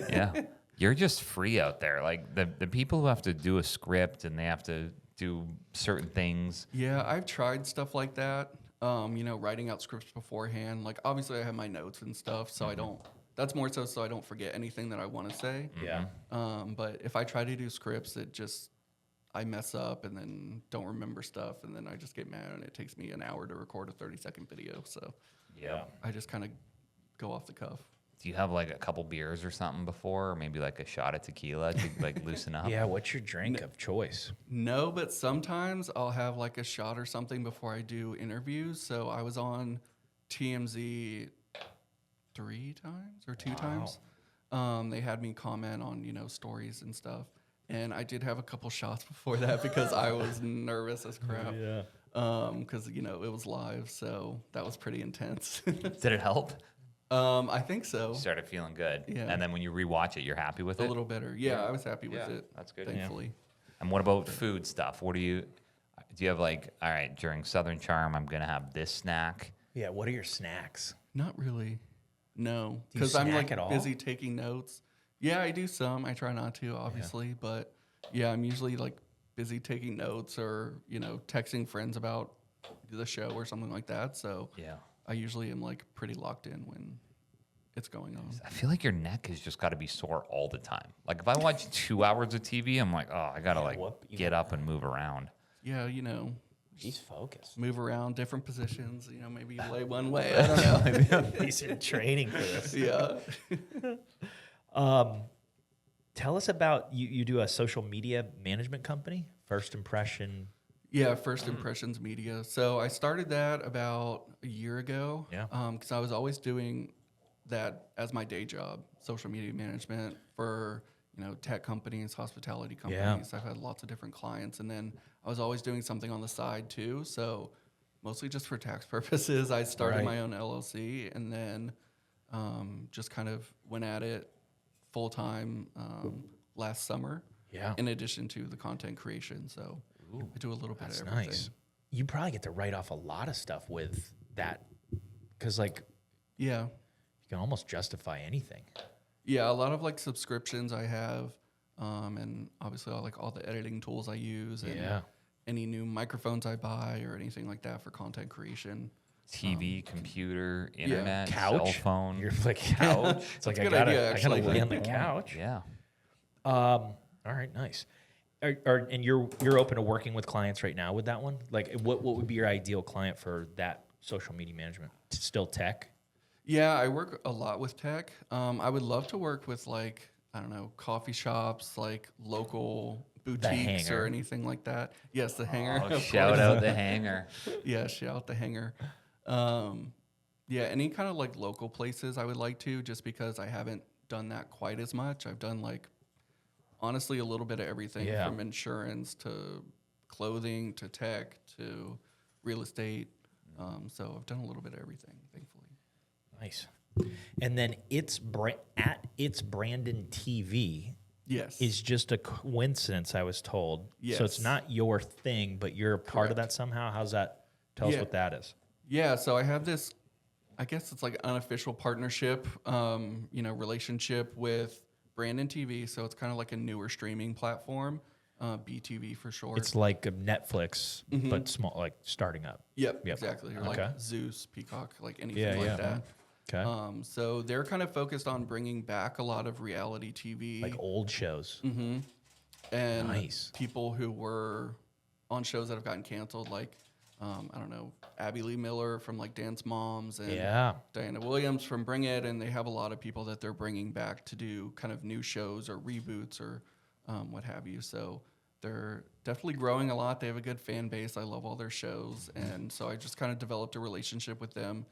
Yeah. You're just free out there. Like the people who have to do a script and they have to do certain things. Yeah, I've tried stuff like that. Writing out scripts beforehand. Like obviously I have my notes and stuff, so I don't. That's more so I don't forget anything that I want to say. Yeah. But if I try to do scripts, I mess up and then don't remember stuff, and then I just get mad, and it takes me an hour to record a 30-second video. So Yeah. I just kind of go off the cuff. Do you have like a couple beers or something before, or maybe like a shot of tequila to like loosen up? Yeah. What's your drink of choice? No, but sometimes I'll have like a shot or something before I do interviews. So I was on TMZ 3 times or 2 times. They had me comment on, stories and stuff. And I did have a couple shots before that because I was nervous as crap. Yeah. Because, it was live. So that was pretty intense. Did it help? I think so. You started feeling good. Yeah. And then when you rewatch it, you're happy with A it? little better. Yeah, I was happy with Yeah, it. that's good. Thankfully. And what about food stuff? Do you have like, all right, during Southern Charm, I'm going to have this snack? Yeah. What are your snacks? Not really. No. Do you Because I'm snack like at all? busy taking notes. Yeah, I do some. I try not to, obviously. But yeah, I'm usually like busy taking notes or, texting friends about the show or something like that. So Yeah. I usually am like pretty locked in when it's going on. I feel like your neck has just got to be sore all the time. Like if I watch 2 hours of TV, I'm like, oh, I got to get up and move around. Yeah, He's focused. move around different positions. Maybe you lay one way. I don't know. He's in training for this. Yeah. Tell us about you do a social media management company, First Impression. Yeah, First Impressions Media. So I started that about a year ago. Yeah. Because I was always doing that as my day job, social media management for tech companies, hospitality companies. I've had lots of different clients, and then I was always doing something on the side too. So mostly just for tax purposes, I started Right. my own LLC, and then just kind of went at it full time last summer. Yeah. In addition to the content creation, so I do a little bit That's of everything. nice. You probably get to write off a lot of stuff with that, because like Yeah. you can almost justify anything. Yeah, a lot of like subscriptions I have, and obviously all the editing tools I use, and Yeah. any new microphones I buy or anything like that for content creation. TV, computer, internet, Couch? cell phone. You're like couch. It's like a I good gotta, idea, I gotta actually. lay on the couch. Yeah. All right, nice. And you're open to working with clients right now with that one? Like, what would be your ideal client for that social media management? Still tech? Yeah, I work a lot with tech. I would love to work with like, I don't know, coffee shops, like local boutiques Hanger. or anything like that. Yes, the Hanger. Oh, of shout course. out the Hanger. Yeah, shout out the Hanger. Yeah, any kind of like local places I would like to, just because I haven't done that quite as much. I've done like, honestly, a little bit of everything Yeah. from insurance to clothing to tech to real estate. So I've done a little bit of everything, thankfully. Nice. And then it's Brandon TV Yes. is just a coincidence, I was told. So it's Yes. not your thing, but you're a part of that somehow. How's that? Tell us Yeah. what that is. Yeah, so I have this, I guess it's like unofficial partnership, relationship with Brandon TV. So it's kind of like a newer streaming platform, BTV for short. It's like a Netflix, but small, like starting up. Yep, Yep. exactly. Or Okay. like Zeus, Peacock, like anything Yeah, like yeah. that. Okay. So they're kind of focused on bringing back a lot of reality TV. Like old shows. And Nice. people who were on shows that have gotten canceled, like I don't know, Abby Lee Miller from like Dance Moms and Yeah. Diana Williams from Bring It, and they have a lot of people that they're bringing back to do kind of new shows or reboots or what have you. So they're definitely growing a lot. They have a good fan base. I love all their shows, and so I just kind of developed a relationship with them,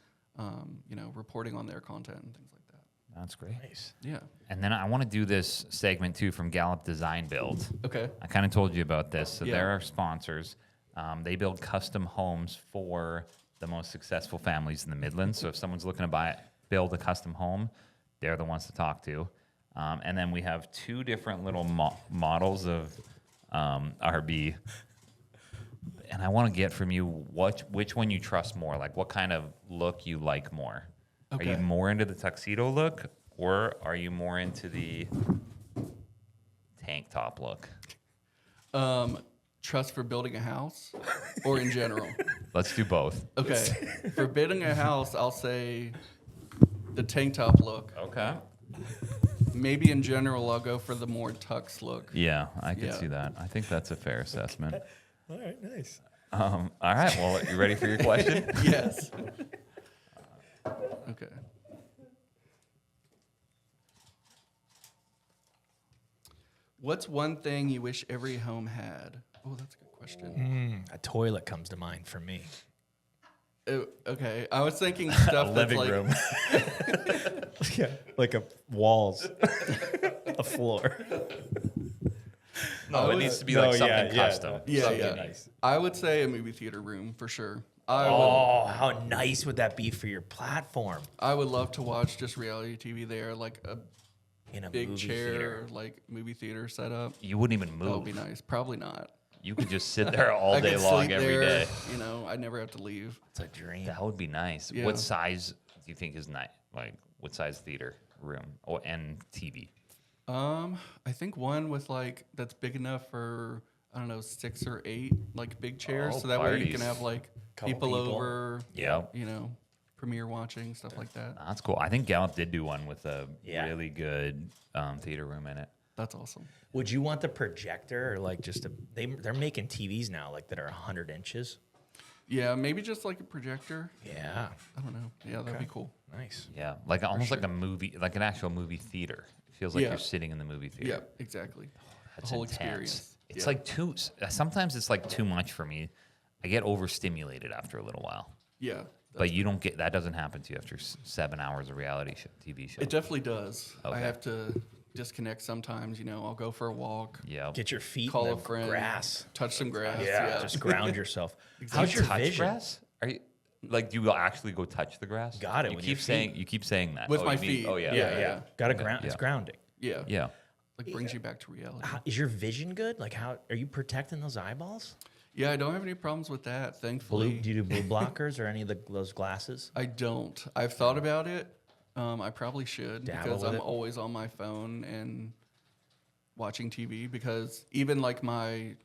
reporting on their content and things like that. That's great. Nice. Yeah. And then I want to do this segment too from Gallup Design Build. Okay. I kind of told you about this. So Yeah. they're our sponsors. They build custom homes for the most successful families in the Midlands. So if someone's looking to build a custom home, they're the ones to talk to. And then we have two different little models of RB. And I want to get from you which one you trust more. Like what kind of look you like more. Are you Okay. more into the tuxedo look, or are you more into the tank top look? Trust for building a house or in general? Let's do both. Okay. For building a house, I'll say the tank top look. Okay. Maybe in general, I'll go for the more tux look. Yeah, I could Yeah. see that. I think that's a fair assessment. All right, nice. All right. Well, you ready for your question? Yes. Okay. What's one thing you wish every home had? Oh, that's a good question. A toilet comes to mind for me. Okay, I was thinking stuff that's like Yeah, like a walls, a floor. No, it needs to be like something custom. Yeah, Something yeah. nice. I would say a movie theater room for sure. Oh, how nice would that be for your platform? I would love to watch just reality TV there, like a In a big movie chair, theater. like movie theater setup. You wouldn't even That would be move. nice. Probably not. You could just sit there all I day could long sleep every there, day. I never have to leave. It's a dream. That would be nice. Yeah. What size do you think is nice? Like, what size theater room and TV? I think one with like that's big enough for I don't know 6 or 8 like big chairs, Oh, so that way you parties. can have like Couple people people. over, Yeah. premiere watching stuff like that. That's cool. I think Gallup did do one with a Yeah. really good theater room in it. That's awesome. Would you want the projector or like just they're making TVs now like that are 100 inches? Yeah, maybe just like a projector. Yeah, I don't know. Yeah, that'd be cool. nice. Yeah, like almost like a movie, like an actual movie theater. It feels like Yeah. you're sitting in the movie theater. Yeah, exactly. That's the whole intense. experience. It's Yeah. like sometimes it's like too much for me. I get overstimulated after a little while. Yeah, But you don't get that doesn't happen to you after 7 hours of reality TV show. it definitely does. Okay. I have to disconnect sometimes. I'll go for a walk, Yeah. Get your feet call in a the friend, grass. touch some grass. Yeah, just ground yourself. How's your vision? grass? Are you like do you actually go touch the grass? Got it You with keep your saying you keep saying that With Oh, my you mean- feet. Oh yeah. Yeah. Got to ground. It's yeah. grounding. Yeah, Yeah. like brings you back to reality. Is your vision good? Like, how are you protecting those eyeballs? Yeah, I don't have any problems with that, thankfully. Do you do blue blockers or any of those glasses? I don't. I've thought about it. I probably should Dabble because with I'm it. always on my phone and watching TV. Because even like my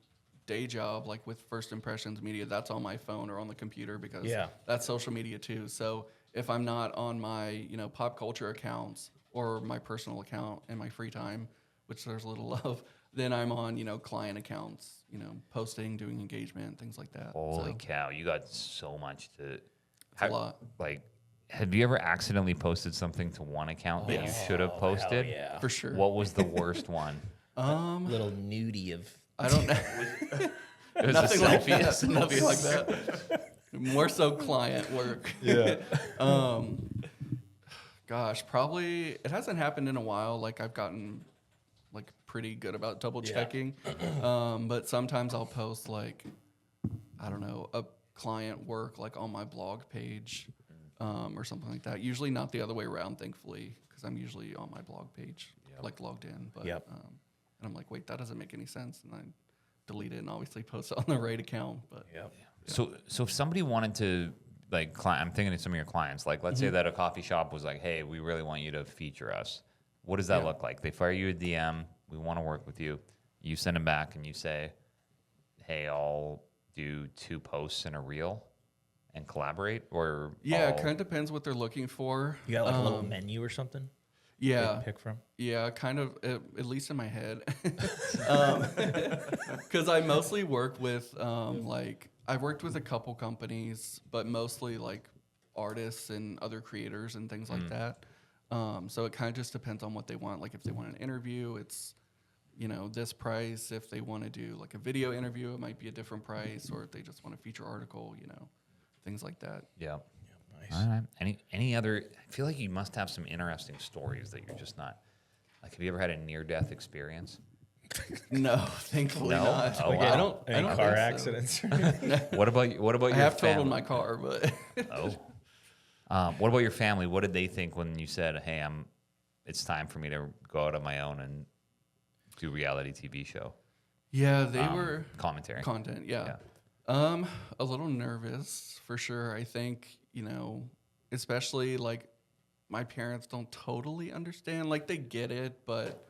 day job, like with First Impressions Media, that's on my phone or on the computer because Yeah. that's social media too. So if I'm not on my, you know, pop culture accounts or my personal account in my free time, which there's a little of, then I'm on, you know, client accounts, you know, posting, doing engagement, things like that. Holy So cow, you got so much to. it's a lot. Like, have you ever accidentally posted something to one account that you should have posted? yeah. For sure. What was the worst one? Little nudie of. I don't know. It was Nothing a like selfie. that. Nothing like that. More so client work. Yeah. Gosh, probably it hasn't happened in a while. Like I've gotten like pretty good about double checking. But sometimes I'll post like, I don't know, a client work like on my blog page or something like that. Usually not the other way around, thankfully, because I'm usually on my blog page, like logged in. But Yep. and I'm like, wait, that doesn't make any sense. And I delete it and obviously post it on the right account. But Yep. So if somebody wanted to, like, I'm thinking of some of your clients, like, let's say that a coffee shop was like, hey, we really want you to feature us. What does that look like? They fire you a DM. We want to work with you. You send them back and you say, hey, I'll do 2 posts in a reel and collaborate, or yeah, it I'll- kind of depends what they're looking for. You got like a little menu or something? they Yeah. can pick from? Yeah, kind of, at least in my head. Because I mostly work with, like, I've worked with a couple companies, but mostly like artists and other creators and things like that. So it kind of just depends on what they want. Like, if they want an interview, it's, you know, this price. If they want to do like a video interview, it might be a different price. Or if they just want a feature article, you know, things like that. Yeah. Nice. All right. Any other? I feel like you must have some interesting stories that you're just not. Like, have you ever had a near-death experience? No, thankfully No? not. Oh, I wow. don't. I Any don't car think so. accidents? What about I your have family? totaled my car, but Oh. What about your family? What did they think when you said, "Hey, it's time for me to go out on my own and do reality TV show yeah, they were commentary"? content. Yeah. A little nervous for sure. I think, you know, especially like my parents don't totally understand. Like, they get it, but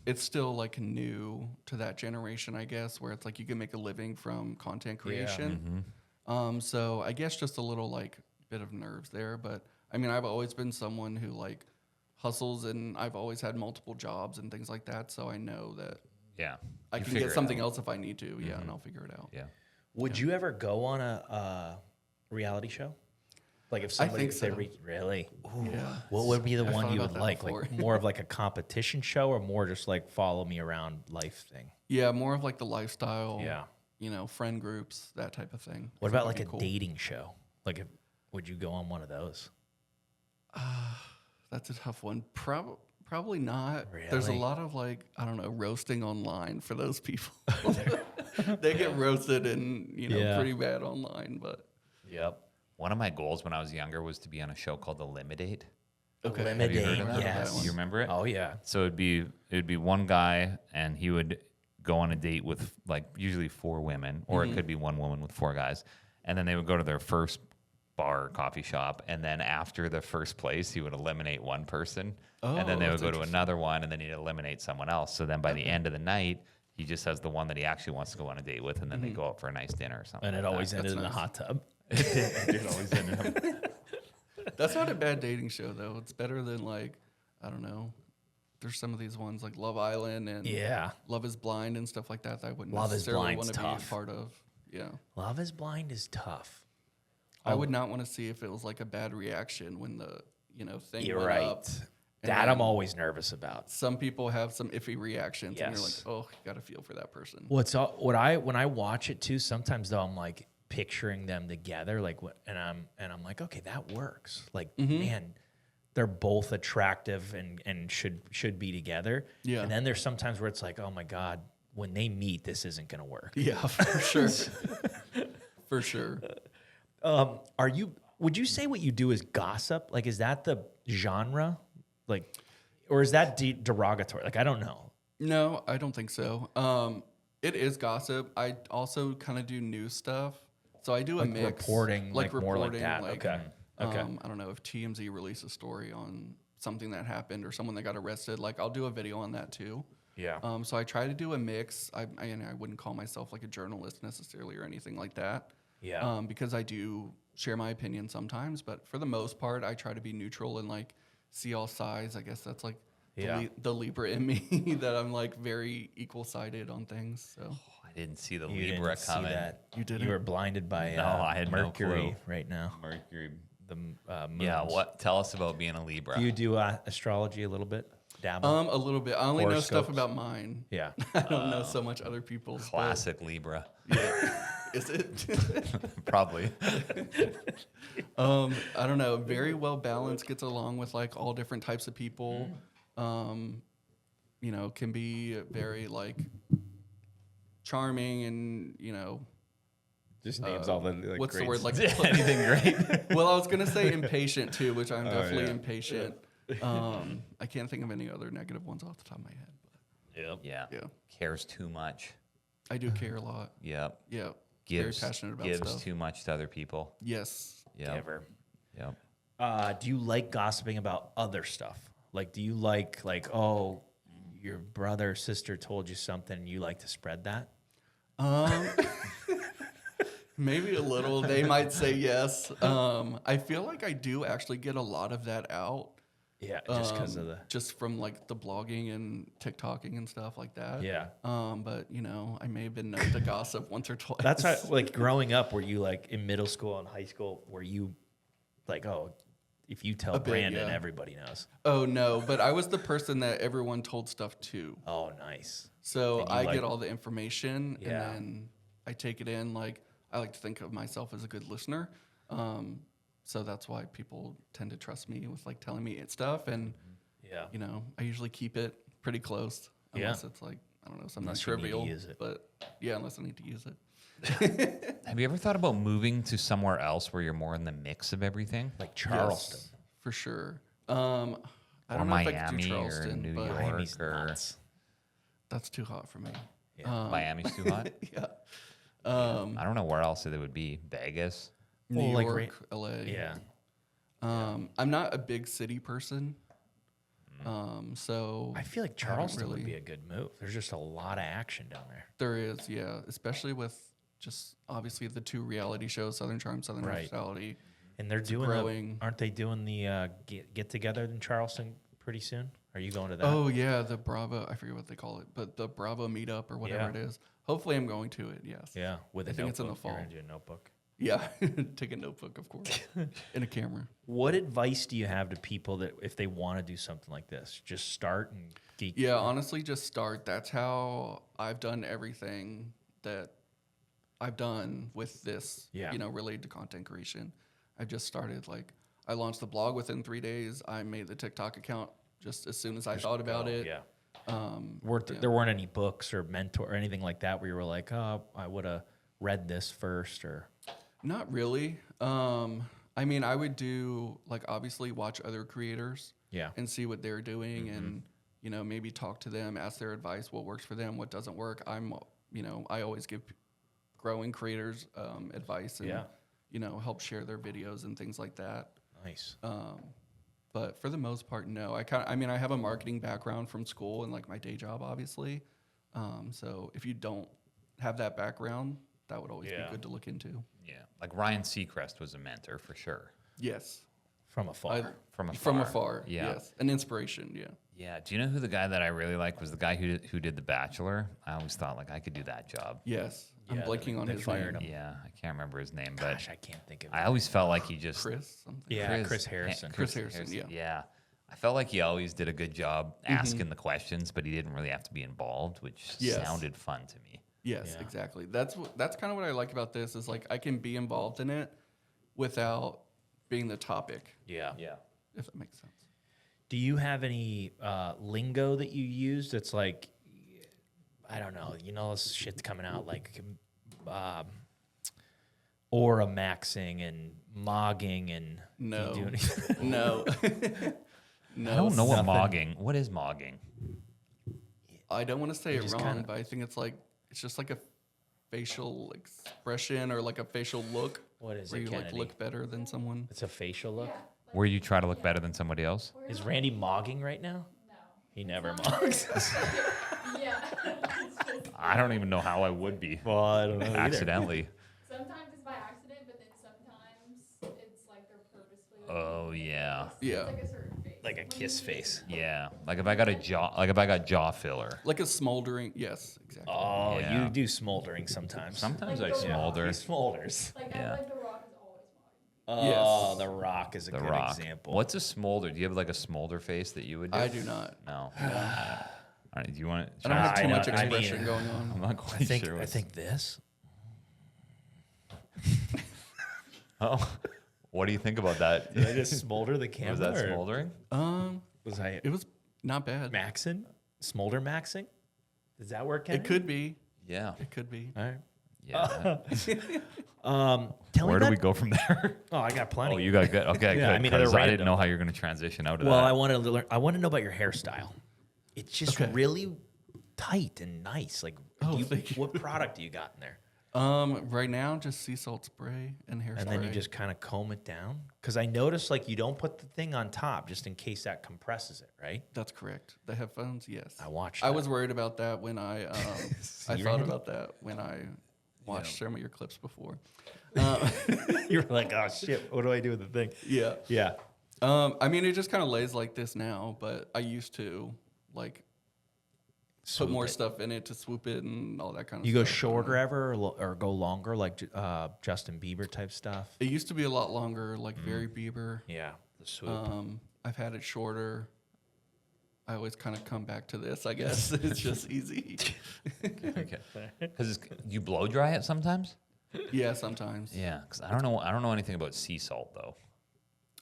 it's still like new to that generation, I guess, where it's like you can make a living from content creation. So I guess just a little like bit of nerves there. But I mean, I've always been someone who like hustles, and I've always had multiple jobs and things like that. So I know that Yeah, I You can figure get it something out. else if I need to. Yeah, and I'll figure it out. Yeah. Would you ever go on a reality show? Like if somebody think said, so. really? Yeah. What would be the I one thought you about would that like? before. Like more of like a competition show or more just like follow me around life thing? Yeah, more of like the lifestyle. Yeah. You know, friend groups, that type of thing. What I think about would like be a cool. dating show? Like if, would you go on one of those? That's a tough one. Probably not. There's a Really? lot of like, I don't know, roasting online for those people. They get roasted and, you know, Yeah. pretty bad online, but Yep. One of my goals when I was younger was to be on a show called Eliminate. okay. Have you heard of Eliminate, that? yes. You remember it? Oh yeah. So it'd be one guy, and he would go on a date with like usually 4 women, or it could be one woman with 4 guys, and then they would go to their first bar or coffee shop, and then after the first place, he would eliminate one person, and then they would that's go to another one, and then he'd eliminate someone else. So then by the end of the night, he just has the one that he actually wants to go on a date with, and then they go out for a nice dinner or something. And it like always that. ended in a nice. hot tub. It always ended up. That's not a bad dating show, though. It's better than like, I don't know. There's some of these ones like Love Island and Yeah. Love is Blind and stuff like that I wouldn't Love is necessarily Blind's want to be tough. a part of. Yeah. Love is Blind is tough. I would not want to see if it was like a bad reaction when the, you know, thing You're went right. up. That And I'm always nervous about. some people have some iffy reactions, and you're like, Yes. oh, you got to feel for that person. When I watch it too, sometimes though I'm like picturing them together, like and I'm like, okay, that works. Like, man, they're both attractive and should be together. Yeah. And then there's sometimes where it's like, oh my God, when they meet, this isn't gonna work. Yeah, for sure. For sure. Would you say what you do is gossip? Like, is that the genre? Like, or is that derogatory? Like, I don't know. No, I don't think so. It is gossip. I also kind of do news stuff. So I do a Like mix. reporting, like more like that. like, Okay. Okay. I don't know if TMZ released a story on something that happened or someone that got arrested. Like, I'll do a video on that too. Yeah. So I try to do a mix. And I wouldn't call myself like a journalist necessarily or anything like that. Yeah. Because I do share my opinion sometimes, but for the most part, I try to be neutral and like see all sides. I guess that's like the Libra in me that I'm like very equal sided on things. So I didn't see the You Libra didn't see coming. that. You didn't? You were blinded by No, I had no Mercury clue. right now. Mercury. The moons. Yeah, what? Tell us about being a Libra. Do you do astrology a little bit? Dabble? a little bit. I only know stuff Horoscopes? about mine. Yeah. I don't know so much other people's. but- Classic Libra. Yeah. Is it? Probably. I don't know. Very well balanced. Gets along with like all different types of people. You know, can be very like charming and Just names all the like, what's the great word like? Anything great? Well, I was gonna say impatient too, which I'm definitely impatient. I can't think of any other negative ones off the top of my head. But Yeah. yeah, Cares too much. I do care a lot. Yep. Yeah, Gives, very passionate about gives stuff. too much to other people. Yes. Yep. Ever. Yep. Do you like gossiping about other stuff? Like, do you like oh, your brother or sister told you something and you like to spread that? Maybe a little. They might say yes. I feel like I do actually get a lot of that out. Yeah, just because of the Just from like the blogging and TikToking and stuff like that. yeah. But I may have been known to gossip once or twice. That's how like growing up. Were you like in middle school and high school? Were you like if you tell A bit, Brandon, yeah. everybody knows? Oh no, but I was the person that everyone told stuff to. Oh, nice. So And you I like- get all the information Yeah. and then I take it in. Like I like to think of myself as a good listener. So that's why people tend to trust me with like telling me stuff. And Yeah. I usually keep it pretty close Yeah. unless it's like, I don't know, something Unless you need to trivial. use it. But yeah, unless I need to use it. Have you ever thought about moving to somewhere else where you're more in the mix of everything? Like Charleston. Yes, for sure. I don't Or know if I could Miami do or Charleston, New but York. Miami's or nuts. that's too hot for me. Miami's too hot? Yeah. I don't know where else it would be. Vegas? New Well, like York, LA. Yeah. I'm not a big city person. So I feel like I haven't Charleston would really- be a good move. There's just a lot of action down there. There is, yeah, especially with just obviously the two reality shows, Southern Charm, Southern Right. Hospitality. And they're doing growing. aren't they doing the get together in Charleston pretty soon? Are you going to that? Oh yeah, the Bravo. I forget what they call it, but the Bravo meetup or whatever Yeah. it is. Hopefully, I'm going to it. Yes. Yeah, with a I think notebook. it's in the You're fall. gonna do a notebook. Yeah. Take a notebook, of course, and a camera. What advice do you have to people that if they want to do something like this, just start and geek? Yeah, honestly, just start. That's how I've done everything that I've done with this, Yeah. related to content creation. I just started, like, I launched the blog within 3 days. I made the TikTok account just as soon as I thought about it. Yeah. There weren't any books or mentor or anything like that where you were like, oh, I would have read this first or. Not really. I mean, I would do, like, obviously watch other creators Yeah. and see what they're doing and, maybe talk to them, ask their advice, what works for them, what doesn't work. I always give growing creators advice and, Yeah. help share their videos and things like that. Nice. But for the most part, no. I have a marketing background from school and like my day job, obviously. So if you don't have that background, that would always Yeah. be good to look into. Yeah. Like Ryan Seacrest was a mentor for sure. Yes. From afar. From From afar. afar. Yeah. Yes. An inspiration. Yeah. Yeah. Do you know who the guy that I really liked was the guy who did The Bachelor? I always thought like I could do that job. Yes. I'm Yeah, blanking on they his fired name. him. Yeah. I can't remember his name, Gosh, but I can't think of I it. always felt like he just Chris something. Yeah, Chris Harrison. Chris Harrison, yeah. Yeah. I felt like he always did a good job asking the questions, but he didn't really have to be involved, which Yes. sounded fun to me. Yes, Yeah. exactly. That's kind of what I like about this is like I can be involved in it without being the topic, Yeah. Yeah. if that makes sense. Do you have any lingo that you use that's like, I don't know, this shit's coming out like aura maxing and mogging and No. do you do anything? No. No. I don't know what nothing. mogging. What is mogging? I don't want to say it just wrong, kinda- but I think it's just like a facial expression or like a facial look. What is where it, you like Kennedy? look better than someone. It's a facial look. Where you try to look better than somebody else? Is Randy mogging right now? He never mugs. I don't even know how I would be Well, I don't know. either. accidentally. Sometimes it's by accident, but then sometimes it's like they're purposefully. Oh yeah, Yeah. Like a certain face. Like a kiss face. yeah. Like if I got jaw filler. Like a smoldering. Yes, exactly. Oh, Yeah. you do smoldering sometimes. Sometimes I Like the He smolder. smolders. Like Yeah. I like The Rock is always mine. Oh, Yes. The Rock is a The good Rock. example. What's a smolder? Do you have like a smolder face that you would do? I do not. No. All right, do you want I don't have I too know, much I mean- expression going on. I'm not quite I think sure. I what's- think this. Oh, what do you think about that? Did I just smolder the camera? Was that or smoldering? Was I It was not bad. maxing? Smolder maxing? Does that work? It could be. Yeah. It could be. All right. Yeah. Tell Where me do we about- go from there? Oh, I got plenty. Oh, you got good. Okay, Yeah, good. I mean, they're 'cause I random. didn't know how you're going to transition out of Well, that. I wanted to learn. I want to know about your hairstyle. It's just Okay. really tight and nice. Like, Oh, thank you. what product do you got in there? Right now, just sea salt spray and hairspray. And then you just kind of comb it down. Because I noticed like you don't put the thing on top just in case that compresses it, right? That's correct. The headphones, yes. I watched I that. was worried about that when I I your thought hand? about that when I watched some of your clips before. You're like, oh shit, what do I do with the thing? Yeah. Yeah. I mean, it just kind of lays like this now, but I used to like Swoop put more it. stuff in it to swoop it and all that kind of You stuff. go shorter ever or go longer like Justin Bieber type stuff? It used to be a lot longer, like very Bieber. Yeah, the swoop. I've had it shorter. I always kind of come back to this, I guess. It's just easy. Okay. Because you blow dry it sometimes. Yeah, sometimes. Yeah. Because I don't know anything about sea salt though.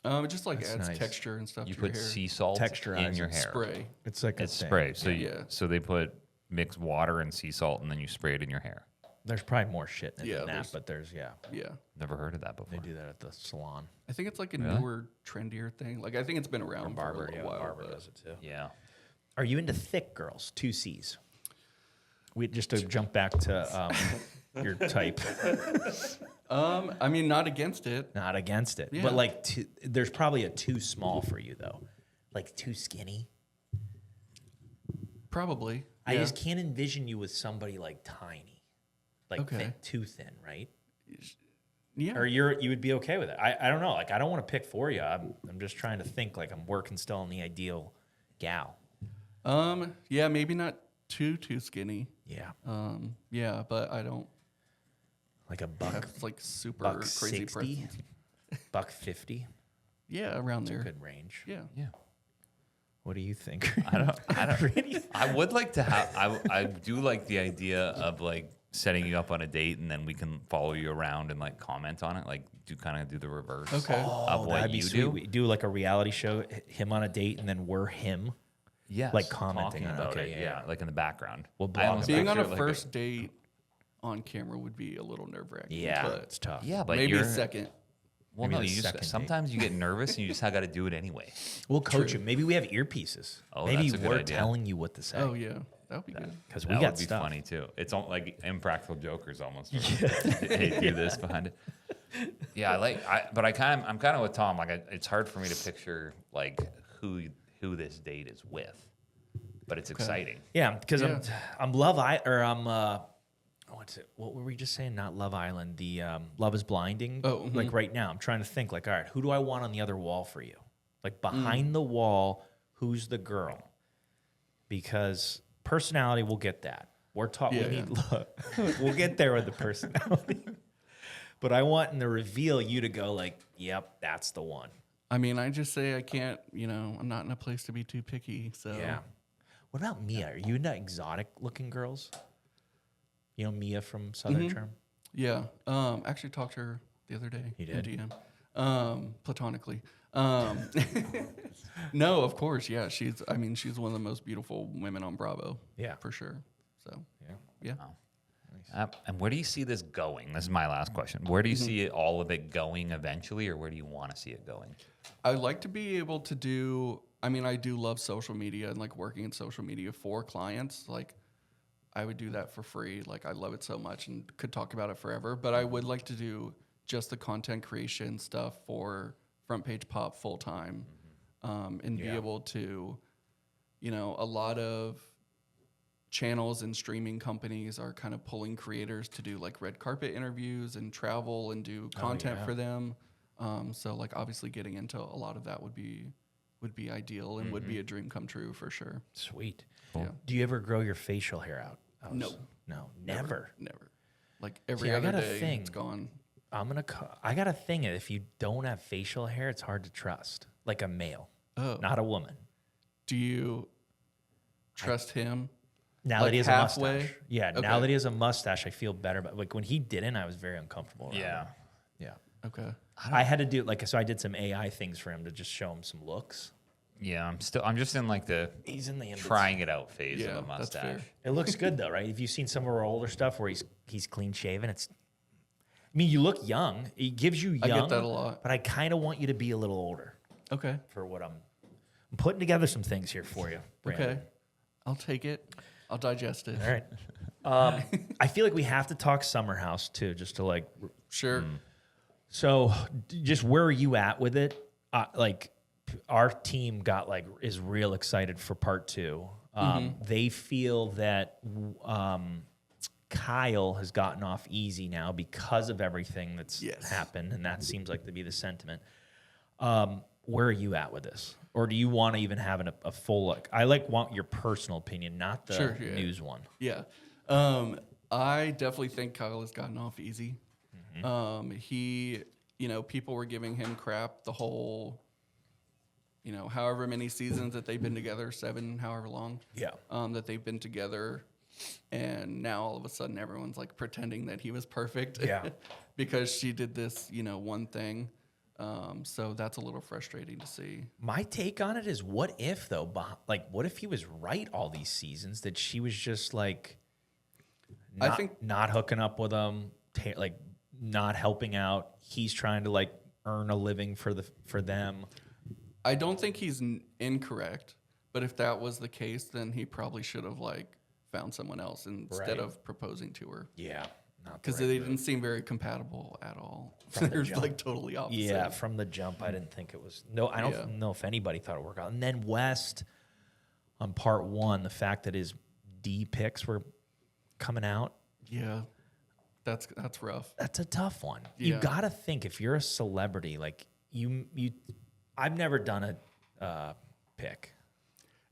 It just like That's adds nice. texture and stuff You to your put hair. sea salt in Texturize your it. hair. Spray. It's like It's a thing. spray. So Yeah. so they put mix water and sea salt and then you spray it in your hair. There's probably more shit in it Yeah, than that, there's- but there's Yeah. Never heard of that before. they do that at the salon. I think it's like a Really? newer, trendier thing. Like I think it's been around for a Barber, little yeah, while. barber but- does it too. Yeah. Are you into thick girls? 2 C's. We just to jump back to your type. I mean, not against it. Not against it, Yeah. but like there's probably a too small for you though, like too skinny. Probably. I yeah. just can't envision you with somebody like tiny, like Okay. too thin, right? Yeah. Or you would be okay with it. I don't know. Like I don't want to pick for you. I'm just trying to think. Like I'm working still on the ideal gal. Yeah, maybe not too skinny. Yeah, Yeah, but I don't like a buck, have like super buck crazy 60, preference. buck 50. Yeah, around there. Good range. Yeah. Yeah. What do you think? I don't. I would like to have. I do like the idea of like setting you up on a date and then we can follow you around and like comment on it. Like do the reverse. Okay. Of what That'd be you sweet. do. We do like a reality show, him on a date, and then we're him. Yes. like commenting talking on it. about Okay, it. yeah. Like in the background. We'll I blog almost Being on picture a like first date on camera would be a little nerve wracking. Yeah, But it's tough. Yeah, but maybe you're, a second. Well, maybe no, the you just second date. sometimes you get nervous and you just got to do it anyway. We'll coach him. Maybe we have earpieces. Oh, Maybe that's a good we're idea. telling you what to say. Oh yeah, that would be good. because That we got would be stuff. funny too. It's like Impractical Jokers almost. Hey, do this behind it. Yeah, I'm kind of with Tom. Like, it's hard for me to picture like who this date is with, but it's exciting. Yeah, because Yeah. I'm what's it? What were we just saying? Not Love Island. The Love Is Blinding. Oh, like right now, I'm trying to think. Like, all right, who do I want on the other wall for you? Like behind the wall, who's the girl? Because personality, we'll get that. We're taught Yeah, we need look. We'll get there with the personality. But I want in the reveal you to go like, yep, that's the one. I mean, I just say I can't. I'm not in a place to be too picky. So Yeah. What about Mia? Are you into exotic looking girls? You know Mia from Southern Charm? Yeah. Actually talked to her the other day. You in did? DM. Platonically. No, of course. Yeah. She's one of the most beautiful women on Bravo. Yeah. For sure. So Yeah. yeah. And where do you see this going? This is my last question. Where do you see all of it going eventually, or where do you want to see it going? I'd like to be able to do. I mean, I do love social media and like working in social media for clients. Like, I would do that for free. Like, I love it so much and could talk about it forever. But I would like to do just the content creation stuff for Front Page Pop full time, and be able to you know, a lot of channels and streaming companies are kind of pulling creators to do like red carpet interviews and travel and do content for them. So like obviously getting into a lot of that would be ideal and would be a dream come true for sure. Sweet. Yeah. Do you ever grow your facial hair out? No. No, never. Never. Like every See, I other got a day, thing. it's gone. I got a thing. If you don't have facial hair, it's hard to trust. Like a male, Oh. not a woman. Do you trust him? Now Like that he has a halfway? mustache. Yeah, now Okay. that he has a mustache, I feel better. But like when he didn't, I was very uncomfortable. around Yeah. him. Yeah. Okay. I had to do so I did some AI things for him to just show him some looks. Yeah, I'm just in like the He's in the trying it out phase Yeah, of a that's fair. mustache. It looks good though, right? If you've seen some of our older stuff where he's clean shaven, I mean, you look young. It gives you young. I get that a lot. But I kind of want you to be a little older Okay. for what I'm putting together some things here for you. Brandon. Okay. I'll take it. I'll digest it. All right. I feel like we have to talk Summer House too, just to like. Sure. So, just where are you at with it? Like, our team is real excited for part 2. They feel that Kyle has gotten off easy now because of everything that's Yes. happened, and that seems like to be the sentiment. Where are you at with this, or do you want to even have a full look? I want your personal opinion, not the Sure, yeah. news one. Yeah. I definitely think Kyle has gotten off easy. He, people were giving him crap the whole, however many seasons that they've been together, 7, however long. Yeah. That they've been together. And now all of a sudden everyone's like pretending that he was perfect. Yeah. because she did this, one thing. So that's a little frustrating to see. My take on it is, what if though? What if he was right all these seasons? That she was just I think- not hooking up with him, not helping out. He's trying to earn a living for them. I don't think he's incorrect, but if that was the case, then he probably should have found someone else instead Right. of proposing to her. Yeah, not Because they didn't seem very compatible at all. They're totally opposite. Yeah, from the jump, I didn't think it was. No, I don't know if anybody thought it would work out. And then West, on part 1, the fact that his D pics were coming out. Yeah. That's rough. That's a tough one. Yeah. You got to think, if you're a celebrity, I've never done a pic.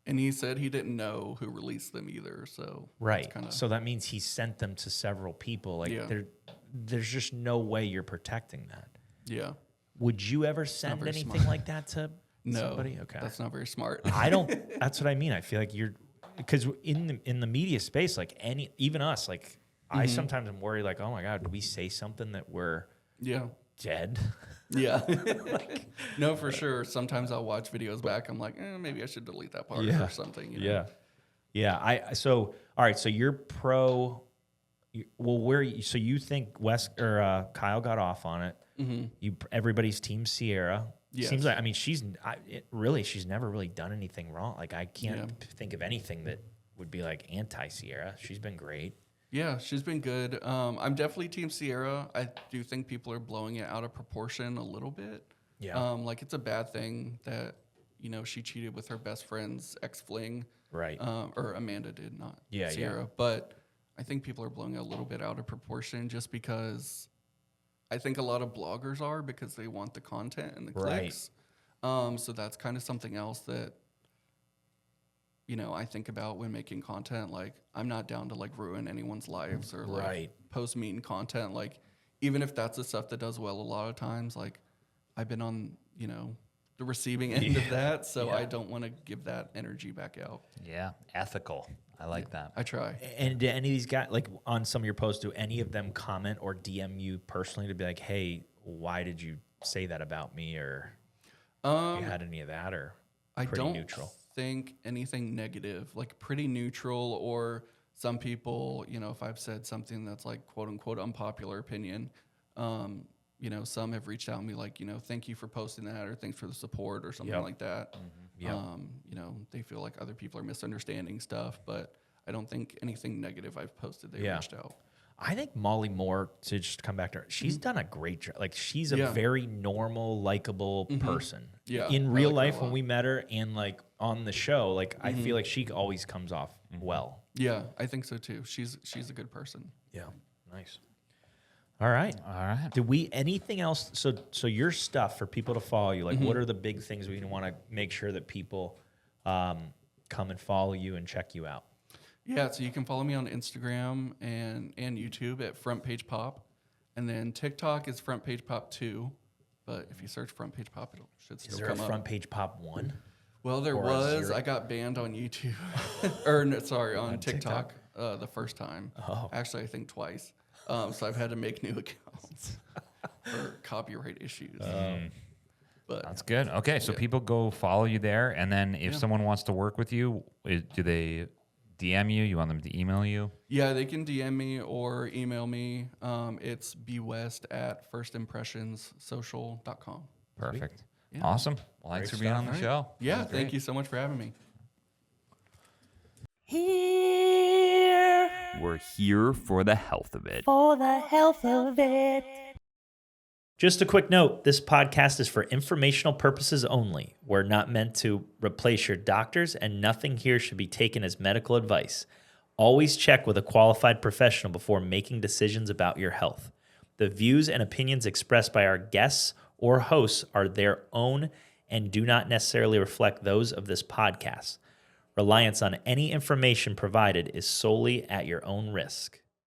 And he said he didn't know who released them either. So Right. kinda, So that means he sent them to several people. Yeah. There's just no way you're protecting that. yeah. Would you ever send very anything smart. like that to No. somebody? Okay. That's not very smart. I don't. That's what I mean. I feel like because in the media space, even us, I sometimes am worried, oh my God, did we say something that we're yeah. dead? Yeah. No, for sure. Sometimes I'll watch videos back. I'm like, maybe I should delete that part Yeah. or something. You know? All right. So you're pro. So you think Kyle got off on it? Mm-hmm. Everybody's team Sierra. Yes. Seems like, she's never really done anything wrong. I can't think of anything that would be anti Sierra. She's been great. Yeah, she's been good. I'm definitely Team Sierra. I do think people are blowing it out of proportion a little bit. Yeah. It's a bad thing that, she cheated with her best friend's ex-fling. Right. Or Amanda did, not Yeah, Sierra. yeah. But I think people are blowing it a little bit out of proportion just because I think a lot of bloggers are, because they want the content and the Right. clicks. So that's kind of something else that, I think about when making content. I'm not down to ruin anyone's lives or Right. post mean content. Even if that's the stuff that does well a lot of times, I've been on, the receiving end of that. So I don't want to give that energy back out. Yeah, ethical. I like that. I try. And do any of these guys, on some of your posts, do any of them comment or DM you personally to be like, hey, why did you say that about me? Or have you had any of that, or I pretty don't neutral? think anything negative, pretty neutral, or some people, if I've said something that's quote unquote unpopular opinion, some have reached out and be thank you for posting that, or thanks for the support, or something Yep. like that. Yep. They feel like other people are misunderstanding stuff, but I don't think anything negative I've posted, they Yeah. reached out. I think Molly Moore, to just come back to her, she's done a great job. Like, she's a Yeah. very normal, likable person. Yeah, In I real like her a life, when lot. we met her and like on the show, like I feel like she always comes off well. Yeah, I think so too. She's a good person. Yeah. Nice. All right. All right. Do we anything else? So your stuff for people to follow you. Like, what are the big things we want to make sure that people come and follow you and check you out? Yeah, so you can follow me on Instagram and YouTube at Front Page Pop, and then TikTok is Front Page Pop 2. But if you search Front Page Pop, it should still Is there come a up. front page pop 1? Well, there or a was. 0? I got banned on YouTube, or no, sorry, on TikTok? TikTok the first time. Oh. Actually, I think twice. So I've had to make new accounts for copyright issues. But That's good. Okay, so people go follow you there, and then if someone wants to work with you, do they DM you? You want them to email you? yeah, they can DM me or email me. It's bwest@firstimpressionssocial.com. Perfect. Awesome. Well, thanks for being on the show. Yeah, thank you so much for having me. We're here for the health of it. Just a quick note, this podcast is for informational purposes only. We're not meant to replace your doctors, and nothing here should be taken as medical advice. Always check with a qualified professional before making decisions about your health. The views and opinions expressed by our guests or hosts are their own and do not necessarily reflect those of this podcast. Reliance on any information provided is solely at your own risk.